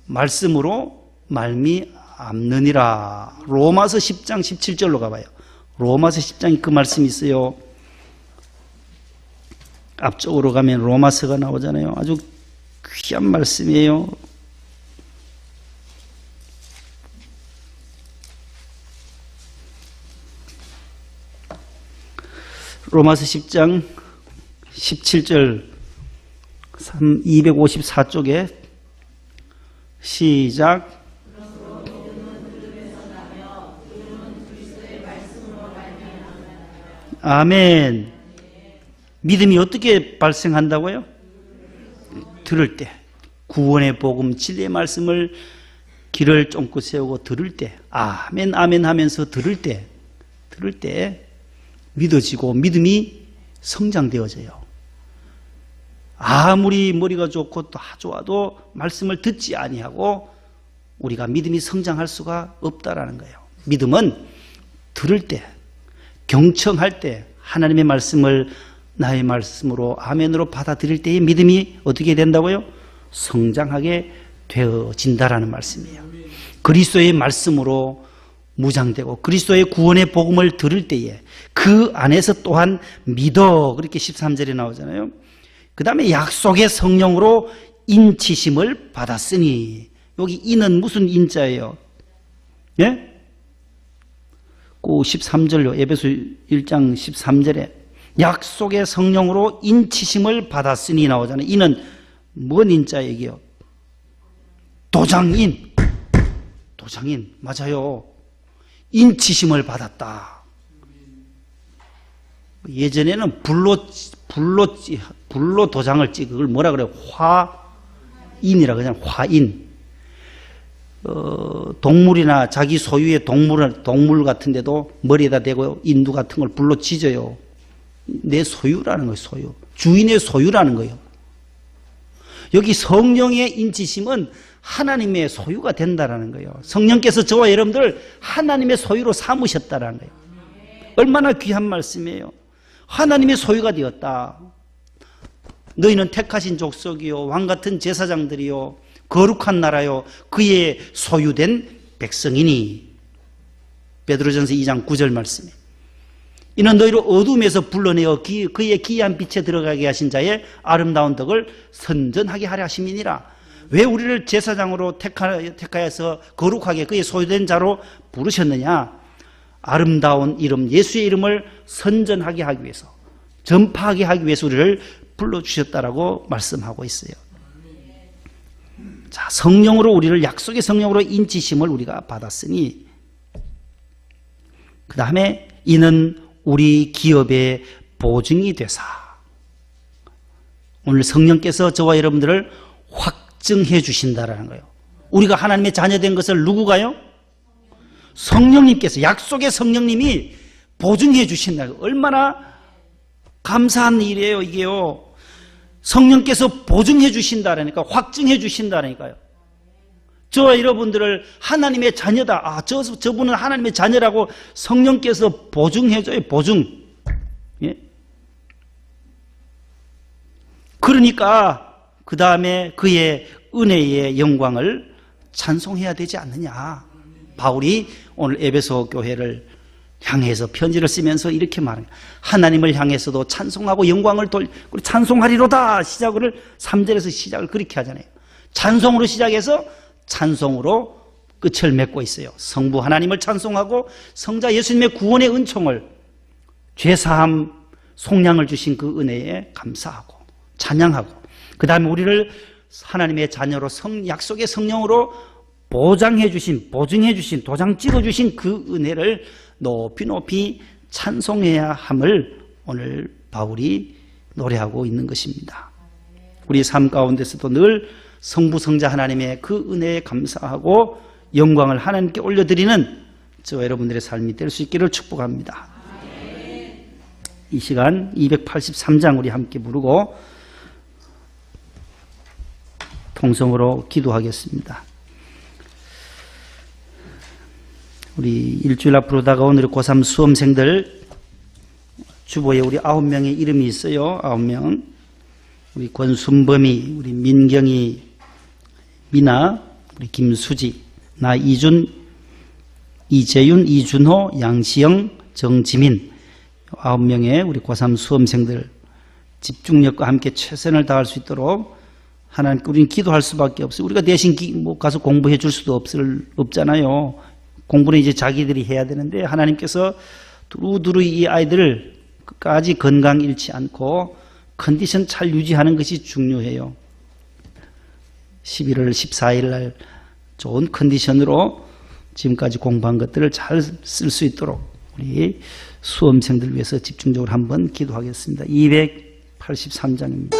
말씀으로 말미암느니라. 로마서 10장 17절로 가봐요. 로마서 10장에 그 말씀이 있어요. 앞쪽으로 가면 로마서가 나오잖아요. 아주 귀한 말씀이에요. 로마서 10장 17절 254쪽에 시작. 아멘. 믿음이 어떻게 발생한다고요? 들을 때. 구원의 복음, 진리의 말씀을 길을 쫑긋 세우고 들을 때, 아멘, 아멘 하면서 들을 때 믿어지고 믿음이 성장되어져요. 아무리 머리가 좋고 다 좋아도 말씀을 듣지 아니하고 우리가 믿음이 성장할 수가 없다라는 거예요. 믿음은 들을 때, 경청할 때 하나님의 말씀을 나의 말씀으로 아멘으로 받아들일 때의 믿음이 어떻게 된다고요? 성장하게 되어진다라는 말씀이에요. 그리스도의 말씀으로 무장되고 그리스도의 구원의 복음을 들을 때에 그 안에서 또한 믿어, 그렇게 13절에 나오잖아요. 그 다음에 약속의 성령으로 인치심을 받았으니, 여기 인은 무슨 인자예요? 예? 그 13절로 에베소 1장 13절에 약속의 성령으로 인치심을 받았으니 나오잖아요. 인은 뭔 인자 얘기요? 도장인. 도장인. 맞아요. 인치심을 받았다. 예전에는 불로 도장을 찍어. 그걸 뭐라 그래요? 화인이라 그냥 화인. 동물이나 자기 소유의 동물 같은 데도 머리에다 대고 인두 같은 걸 불로 찢어요. 내 소유라는 거예요, 소유. 주인의 소유라는 거예요. 여기 성령의 인치심은 하나님의 소유가 된다라는 거예요. 성령께서 저와 여러분들 하나님의 소유로 삼으셨다라는 거예요. 얼마나 귀한 말씀이에요. 하나님의 소유가 되었다. 너희는 택하신 족속이요, 왕같은 제사장들이요, 거룩한 나라요, 그의 소유된 백성이니. 베드로전서 2장 9절 말씀이에요. 이는 너희를 어둠에서 불러내어 그의 기이한 빛에 들어가게 하신 자의 아름다운 덕을 선전하게 하려 하심이니라. 왜 우리를 제사장으로 택하여서 거룩하게 그의 소유된 자로 부르셨느냐? 아름다운 이름, 예수의 이름을 선전하게 하기 위해서, 전파하게 하기 위해서 우리를 불러주셨다라고 말씀하고 있어요. 자, 성령으로 우리를, 약속의 성령으로 인치심을 우리가 받았으니, 그 다음에 이는 우리 기업의 보증이 되사. 오늘 성령께서 저와 여러분들을 확증해 주신다라는 거예요. 우리가 하나님의 자녀된 것을 누구가요? 성령님께서, 약속의 성령님이 보증해 주신다. 얼마나 감사한 일이에요, 이게요. 성령께서 보증해 주신다라니까, 확증해 주신다라니까요. 저와 여러분들을 하나님의 자녀다. 아, 저분은 하나님의 자녀라고 성령께서 보증해줘요, 보증. 예? 그러니까, 그 다음에 그의 은혜의 영광을 찬송해야 되지 않느냐. 바울이 오늘 에베소 교회를 향해서 편지를 쓰면서 이렇게 말합니다. 하나님을 향해서도 찬송하고 영광을 우리 찬송하리로다. 시작을 3절에서 시작을 그렇게 하잖아요. 찬송으로 시작해서 찬송으로 끝을 맺고 있어요. 성부 하나님을 찬송하고 성자 예수님의 구원의 은총을, 죄사함 속량을 주신 그 은혜에 감사하고 찬양하고, 그 다음에 우리를 하나님의 자녀로 약속의 성령으로 보증해 주신, 도장 찍어 주신 그 은혜를 높이 높이 찬송해야 함을 오늘 바울이 노래하고 있는 것입니다. 우리 삶 가운데서도 늘 성부 성자 하나님의 그 은혜에 감사하고 영광을 하나님께 올려드리는 저와 여러분들의 삶이 될 수 있기를 축복합니다. 이 시간 283장 우리 함께 부르고 통성으로 기도하겠습니다. 우리 일주일 앞으로 다가온 우리 고3 수험생들 주보에 우리 9명의 이름이 있어요. 9명. 우리 권순범이, 우리 민경이, 미나, 우리 김수지, 나 이준, 이재윤, 이준호, 양시영, 정지민, 9명의 우리 고3 수험생들 집중력과 함께 최선을 다할 수 있도록 하나님께 우리는 기도할 수밖에 없어요. 우리가 대신 가서 공부해 줄 수도 없잖아요. 공부는 이제 자기들이 해야 되는데 하나님께서 두루두루 이 아이들을 끝까지 건강 잃지 않고 컨디션 잘 유지하는 것이 중요해요. 11월 14일 날 좋은 컨디션으로 지금까지 공부한 것들을 잘 쓸 수 있도록 우리 수험생들 위해서 집중적으로 한번 기도하겠습니다. 283장입니다.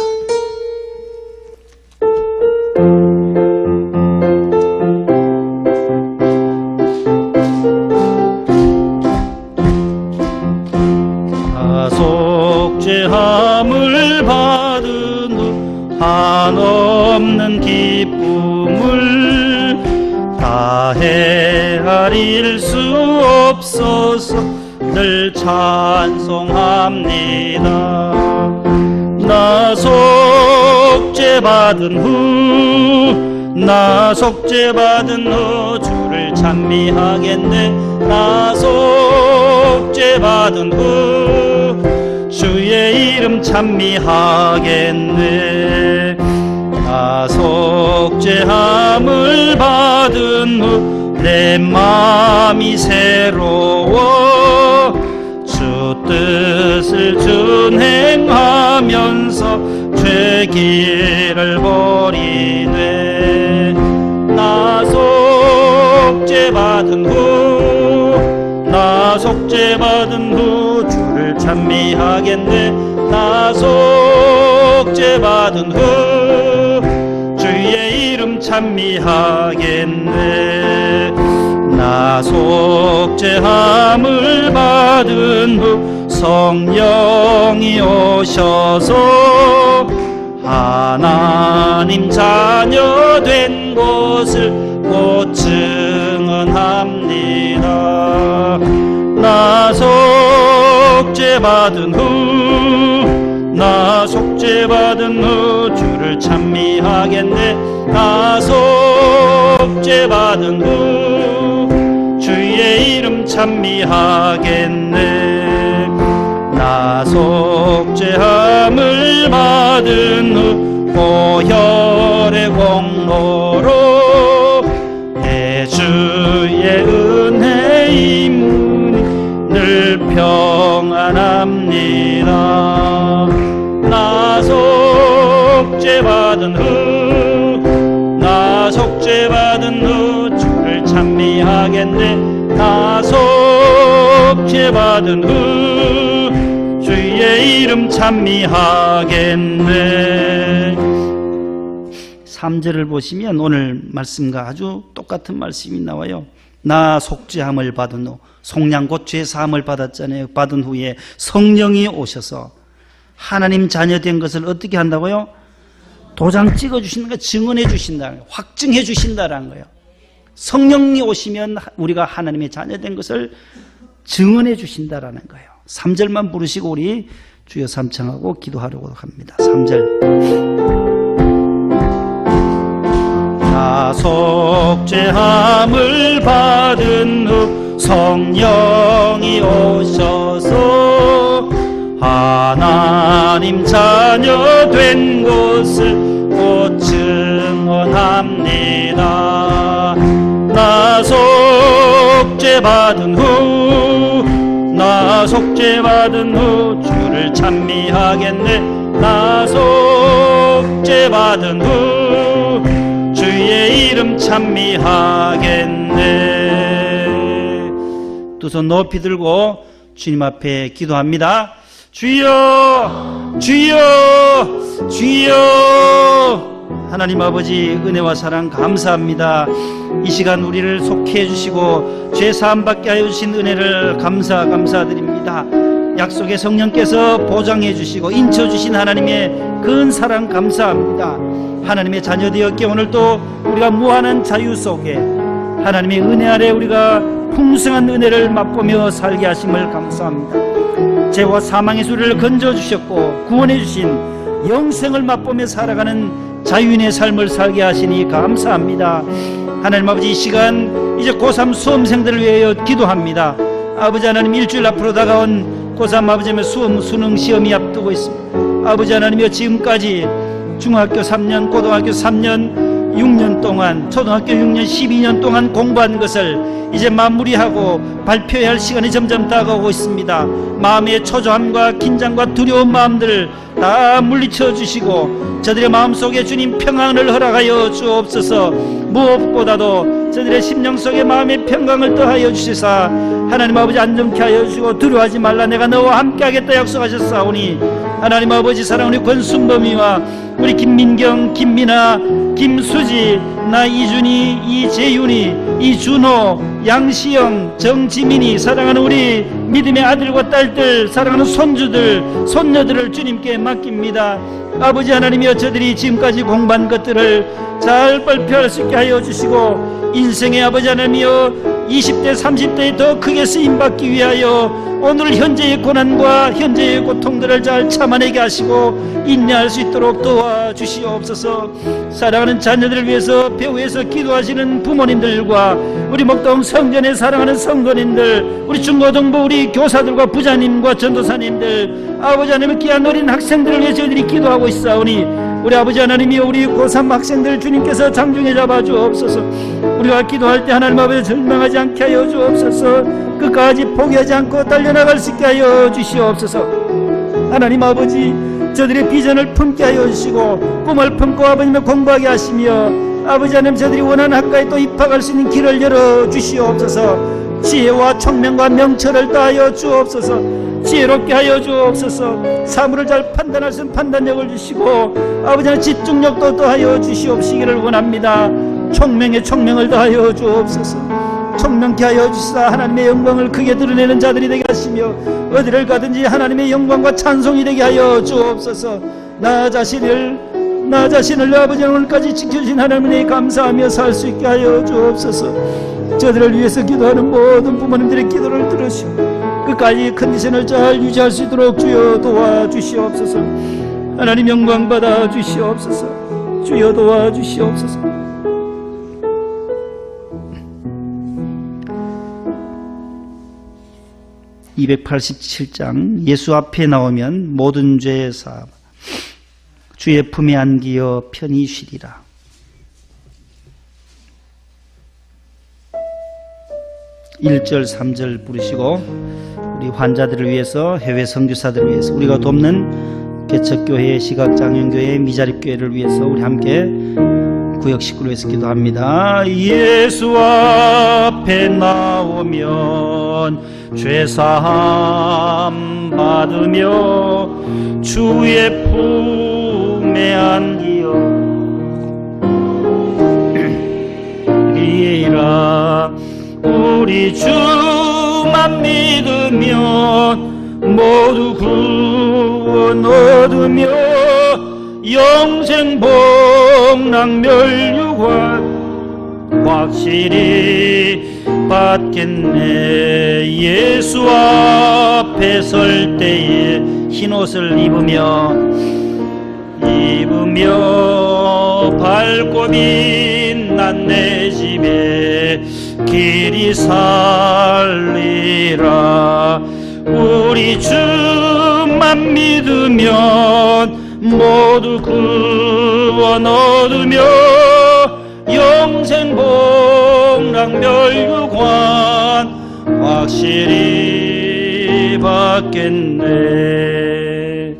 속죄함을 받은 후 한없는 기쁨을 다 헤아릴 수 없어서 늘 찬송합니다. 나 속죄받은 후 주를 찬미하겠네. 나 속죄받은 후 주의 이름 찬미하겠네. 나 속죄함을 받은 후 내 마음이 새로워 주 뜻을 준행하면서 죄 길을 버리네. 나 속죄받은 후 주를 찬미하겠네. 나 속죄받은 후 주의 이름 찬미하겠네. 나 속죄함을 받은 후 성령이 오셔서 하나님 자녀 된 것을 곧 증언합니다. 나 속죄받은 후 주를 찬미하겠네. 나 속죄받은 후 주의 이름 찬미하겠네. 나 속죄함을 받은 후 보혈의 공로로 내 주의 은혜 임문이 늘 평안합니다. 나 속죄받은 후 주를 찬미하겠네. 나 속죄받은 후 주의 이름 찬미하겠네. 3절을 보시면 오늘 말씀과 아주 똑같은 말씀이 나와요. 나 속죄함을 받은 후, 속량 곧 죄사함을 받았잖아요. 받은 후에 성령이 오셔서 하나님 자녀된 것을 어떻게 한다고요? 도장 찍어주시는 거, 증언해 주신다는 거예요. 확증해 주신다는 거예요. 성령이 오시면 우리가 하나님의 자녀된 것을 증언해 주신다라는 거예요. 3절만 부르시고 우리 주여 삼창하고 기도하려고 합니다. 3절. 나 속죄함을 받은 후 성령이 오셔서 하나님 자녀 된 것을 곧 증언합니다. 나 속죄받은 후 주를 찬미하겠네. 나 속죄받은 후 주의 이름 찬미하겠네. 두 손 높이 들고 주님 앞에 기도합니다. 주여, 주여, 주여. 하나님 아버지 은혜와 사랑 감사합니다. 이 시간 우리를 속해 주시고 죄사함 받게 하여 주신 은혜를 감사드립니다. 약속의 성령께서 보장해 주시고 인쳐 주신 하나님의 큰 사랑 감사합니다. 하나님의 자녀 되었기에 오늘도 우리가 무한한 자유 속에 하나님의 은혜 아래 우리가 풍성한 은혜를 맛보며 살게 하심을 감사합니다. 죄와 사망의 수리를 건져주셨고 구원해 주신 영생을 맛보며 살아가는 자유인의 삶을 살게 하시니 감사합니다. 하나님 아버지, 이 시간 이제 고3 수험생들을 위하여 기도합니다. 아버지 하나님, 일주일 앞으로 다가온 고3 아버지의 수능 시험이 앞두고 있습니다. 아버지 하나님이여, 지금까지 중학교 3년, 고등학교 3년, 6년 동안, 초등학교 6년, 12년 동안 공부한 것을 이제 마무리하고 발표해야 할 시간이 점점 다가오고 있습니다. 마음의 초조함과 긴장과 두려운 마음들을 다 물리쳐 주시고 저들의 마음속에 주님 평안을 허락하여 주옵소서. 무엇보다도 저들의 심령 속에 마음의 평강을 더하여 주시사 하나님 아버지 안정케 하여 주시고 두려워하지 말라 내가 너와 함께 하겠다 약속하셨사오니 하나님 아버지 사랑하는 우리 권순범이와 우리 김민경, 김민아, 김수지, 나 이준이, 이재윤이, 이준호, 양시영, 정지민이 사랑하는 우리 믿음의 아들과 딸들 사랑하는 손주들, 손녀들을 주님께 맡깁니다. 아버지 하나님이여 저들이 지금까지 공부한 것들을 잘 발표할 수 있게 하여 주시고 인생의 아버지 하나님이여 20대 30대에 더 크게 쓰임받기 위하여 오늘 현재의 고난과 현재의 고통들을 잘 참아내게 하시고 인내할 수 있도록 도와주시옵소서. 사랑하는 자녀들을 위해서 배후에서 기도하시는 부모님들과 우리 목동 성전에 사랑하는 성도님들, 우리 중고등부 우리 교사들과 부자님과 전도사님들, 아버지 하나님의 귀한 어린 학생들을 위해 저희들이 기도하고 있사오니 우리 아버지 하나님이여 우리 고3 학생들 주님께서 장중에 잡아주옵소서. 우리가 기도할 때 하나님 아버지 절망하지 않게 하여 주옵소서. 끝까지 포기하지 않고 달려나갈 수 있게 하여 주시옵소서. 하나님 아버지 저들의 비전을 품게 하여 주시고 꿈을 품고 아버님을 공부하게 하시며 아버지 하나님 저들이 원하는 학과에 또 입학할 수 있는 길을 열어 주시옵소서. 지혜와 총명과 명철을 다하여 주옵소서. 지혜롭게 하여 주옵소서. 사물을 잘 판단할 수 있는 판단력을 주시고 아버지 하나님 집중력도 더하여 주시옵시기를 원합니다. 총명에 총명을 더하여 주옵소서. 총명케 하여 주시사 하나님의 영광을 크게 드러내는 자들이 되게 하시며 어디를 가든지 하나님의 영광과 찬송이 되게 하여 주옵소서. 나 자신을 아버지 오늘까지 지켜주신 하나님께 감사하며 살 수 있게 하여 주옵소서. 저들을 위해서 기도하는 모든 부모님들의 기도를 들으시고 끝까지 컨디션을 잘 유지할 수 있도록 주여 도와주시옵소서. 하나님 영광 받아 주시옵소서. 주여 도와주시옵소서. 287장 예수 앞에 나오면 모든 죄의 사함 주의 품에 안기어 편히 쉬리라. (1절) (3절) 부르시고 우리 환자들을 위해서 해외 선교사들을 위해서 우리가 돕는 개척교회, 시각장애인교회, 미자립교회를 위해서 우리 함께 구역 식구를 위해서 기도합니다. 예수 앞에 나오면 죄사함 받으며 주의 품에 안기어 리라. 우리 주만 믿으면 모두 구원 얻으며 영생 복락 멸류관 확실히 받겠네. 예수 앞에 설 때에 흰옷을 입으며 밝고 빛난 내 집에 길이 살리라. 우리 주만 믿으면 모두 구원 얻으며 영생 복락 멸류관 확실히 받겠네.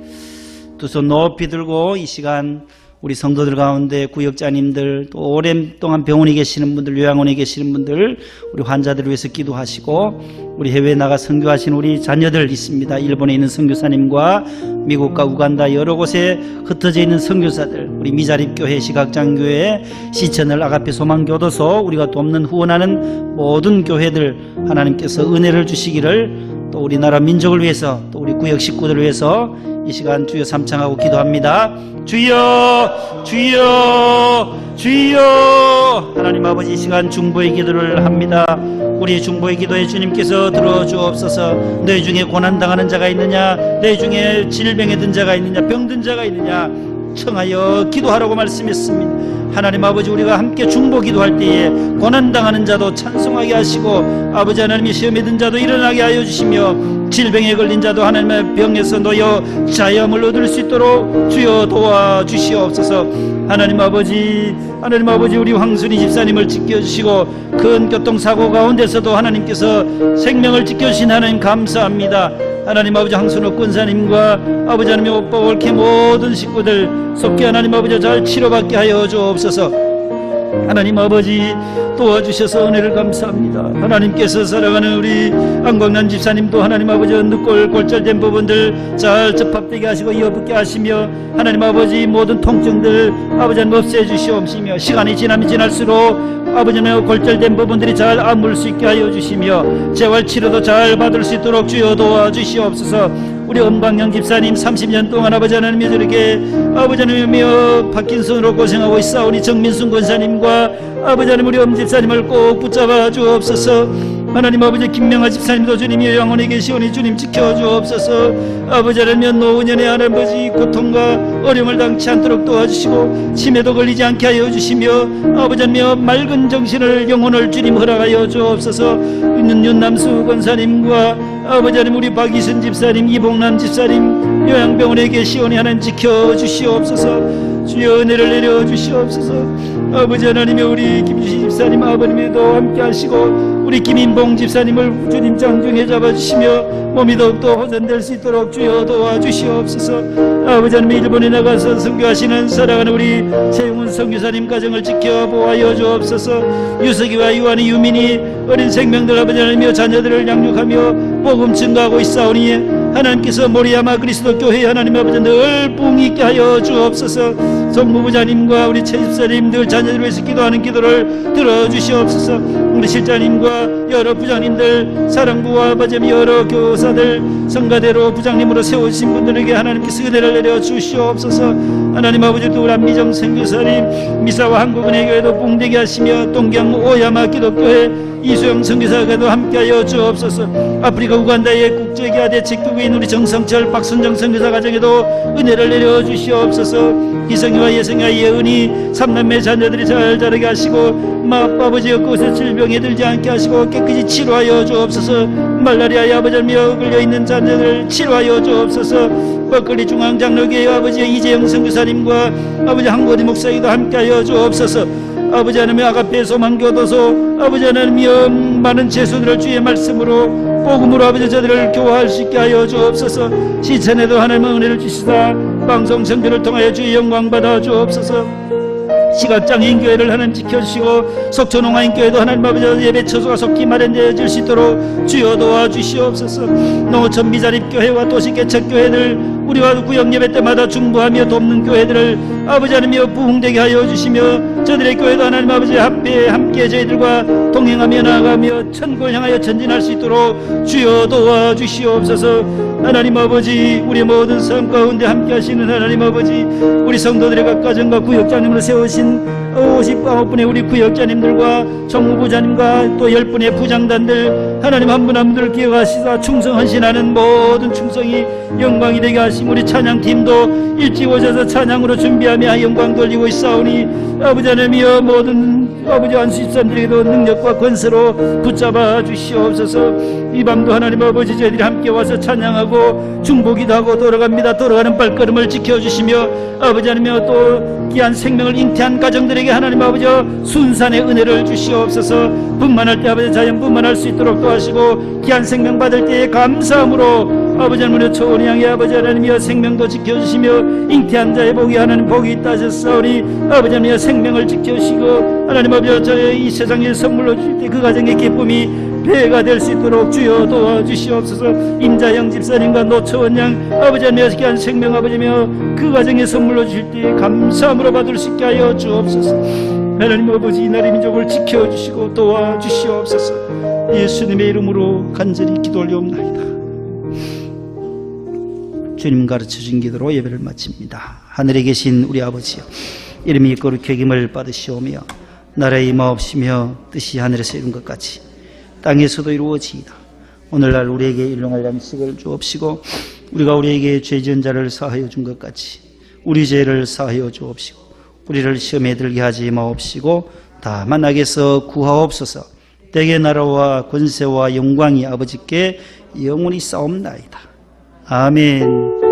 두 손 높이 들고 이 시간 우리 성도들 가운데 구역자님들 또 오랫동안 병원에 계시는 분들, 요양원에 계시는 분들, 우리 환자들을 위해서 기도하시고 우리 해외에 나가 선교하신 우리 자녀들 있습니다. 일본에 있는 선교사님과 미국과 우간다 여러 곳에 흩어져 있는 선교사들, 우리 미자립교회, 시각장교회, 시천을 아가페 소망교도소, 우리가 돕는 후원하는 모든 교회들 하나님께서 은혜를 주시기를, 또 우리나라 민족을 위해서 또 우리 구역 식구들을 위해서 이 시간 주여 삼창하고 기도합니다. 주여 주여 주여. 하나님 아버지 이 시간 중보의 기도를 합니다. 우리 중보의 기도에 주님께서 들어주옵소서. 너희 중에 고난당하는 자가 있느냐, 너희 중에 질병에 든 자가 있느냐, 병든 자가 있느냐 청하여 기도하라고 말씀했습니다. 하나님 아버지 우리가 함께 중보 기도할 때에 고난당하는 자도 찬송하게 하시고 아버지 하나님이 시험에 든 자도 일어나게 하여 주시며 질병에 걸린 자도 하나님의 병에서 놓여 자염을 얻을 수 있도록 주여 도와주시옵소서. 하나님 아버지 우리 황순이 집사님을 지켜주시고 큰 교통사고 가운데서도 하나님께서 생명을 지켜주신 하나님 감사합니다. 하나님 아버지 황순호 권사님과 아버지 하나님의 오빠 올케 모든 식구들 속히 하나님 아버지 잘 치료받게 하여 주옵소서. 하나님 아버지 도와주셔서 은혜를 감사합니다. 하나님께서 사랑하는 우리 안광란 집사님도 하나님 아버지 늑골 골절된 부분들 잘 접합되게 하시고 이어붙게 하시며 하나님 아버지 모든 통증들 아버지 하나님 없애 주시옵시며 시간이 지나면 지날수록 아버지 하나님 골절된 부분들이 잘 아물 수 있게 하여 주시며 재활치료도 잘 받을 수 있도록 주여 도와주시옵소서. 우리 엄광영 집사님 30년 동안 아버지 하나님이 저렇게 아버지 하나님이며 파킨슨으로 고생하고 있사오니 정민순 권사님과 아버지 하나님 우리 엄 집사님을 꼭 붙잡아 주옵소서. 하나님 아버지 김명아 집사님도 주님이 영원히 계시오니 주님 지켜주옵소서. 아버지 하나님 노은연의 할아버지 고통과 어려움을 당치 않도록 도와주시고 치매도 걸리지 않게 하여 주시며 아버지 하나님 맑은 정신을 영혼을 주님 허락하여 주옵소서. 윤남수 권사님과 아버지 하나님 우리 박이순 집사님 이봉남 집사님 요양병원에 계시오니 하나님 지켜주시옵소서. 주여 은혜를 내려주시옵소서. 아버지 하나님의 우리 김주신 집사님 아버님도 함께 하시고 우리 김인봉 집사님을 주님 장중에 잡아주시며 몸이 더욱더 호전될 수 있도록 주여 도와주시옵소서. 아버지 하나님 일본에 나가서 선교하시는 사랑하는 우리 최용훈 선교사님 가정을 지켜보아여 주옵소서. 유석이와 유한이 유민이 어린 생명들 아버지 하나님이여 자녀들을 양육하며 복음 증가하고 있사오니 하나님께서 모리야마 그리스도 교회 하나님 아버지 늘 뽕이 있게 하여 주옵소서. 정무부장님과 우리 최 집사님 늘 자녀들을 위해서 기도하는 기도를 들어주시옵소서. 우리 실장님과 여러 부장님들 사랑부와 아버지 여러 교사들 성가대로 부장님으로 세우신 분들에게 하나님께서 은혜를 내려주시옵소서. 하나님 아버지 또 우리 안미정 선교사님 미사와 한국은혜 교회도 뽕되게 하시며 동경 오야마 기독교회 이수영 선교사가도 함께하여 주옵소서. 아프리카 우간다의 국제기아 대책국인 우리 정성철 박순정 선교사 가정에도 은혜를 내려주시옵소서. 이성이와 예성이와 예은이 삼남매 자녀들이 잘 자라게 하시고 아버지 그곳에 질병에 들지 않게 하시고 깨끗이 치료하여 주옵소서. 말라리아에 아버지며 걸려있는 자녀들 치료하여 주옵소서. 버클리 중앙장로교회 아버지 이재영 선교사님과 아버지 한고디 목사님도 함께하여 주옵소서. 아버지 하나님의 아가페 소망교도소 아버지 하나님이여 많은 제수들을 주의 말씀으로 복음으로 아버지 저들을 교화할 수 있게 하여 주옵소서. 시천에도 하나님의 은혜를 주시다 방송 선교를 통하여 주의 영광 받아 주옵소서. 시각장애인 교회를 하나님 지켜주시고 속초농아인 교회도 하나님 아버지 예배 처소가 속히 마련되어질 수 있도록 주여 도와주시옵소서. 농어촌 미자립교회와 도시개척교회들 우리와 구역 예배 때마다 중보하며 돕는 교회들을 아버지 하나님이여 부흥되게 하여 주시며 저들의 교회도 하나님 아버지 함께 저희들과 동행하며 나아가며 천국을 향하여 전진할 수 있도록 주여 도와주시옵소서. 하나님 아버지 우리 모든 삶 가운데 함께 하시는 하나님 아버지 우리 성도들의 각 가정과 구역장님으로 세우신 59분의 우리 구역장님들과 정무부장님과 또 10분의 부장단들 하나님 한 분 한 분을 기억하시다 충성 헌신하는 모든 충성이 영광이 되게 하시고 우리 찬양팀도 일찍 오셔서 찬양으로 준비하며 영광 돌리고 있사오니 아버지 하나님이여 모든 아버지 안수집사님들에게도 능력과 권세로 붙잡아 주시옵소서. 이 밤도 하나님 아버지 저희들이 함께 와서 찬양하고 중보기도 하고 돌아갑니다. 돌아가는 발걸음을 지켜주시며 아버지 하나님이여 또 귀한 생명을 잉태한 가정들에게 하나님 아버지 순산의 은혜를 주시옵소서. 분만할 때 아버지 자연 분만할 수 있도록 도와주시고 귀한 생명 받을 때에 감사함으로 아버지 하나님의 초원이 향해 아버지 하나님이여 생명도 지켜주시며 잉태한 자의 복이 하나님 복이 있다 하셨사오니 아버지 하나님이여 생명을 지켜주시고 하나님 아버지 저의 이 세상에 선물로 주실 때 그 가정의 기쁨이 배가 될 수 있도록 주여 도와주시옵소서. 임자영 집사님과 노초원 양 아버지 하나님의 귀한 생명 아버지며 그 가정의 선물로 주실 때 감사함으로 받을 수 있게 하여 주옵소서. 하나님 아버지 이 나라의 민족을 지켜주시고 도와주시옵소서. 예수님의 이름으로 간절히 기도 올려옵나이다. 주님 가르쳐준 기도로 예배를 마칩니다. 하늘에 계신 우리 아버지여 이름이 거룩히 여김을 받으시오며 나라의 임하옵시며 뜻이 하늘에서 이룬 것 같이 땅에서도 이루어지이다. 오늘날 우리에게 일용할 양식을 주옵시고 우리가 우리에게 죄 지은 자를 사하여 준 것 같이 우리 죄를 사하여 주옵시고 우리를 시험에 들게 하지 마옵시고 다만 악에서 구하옵소서. 대개 나라와 권세와 영광이 아버지께 영원히 싸움나이다. 아멘.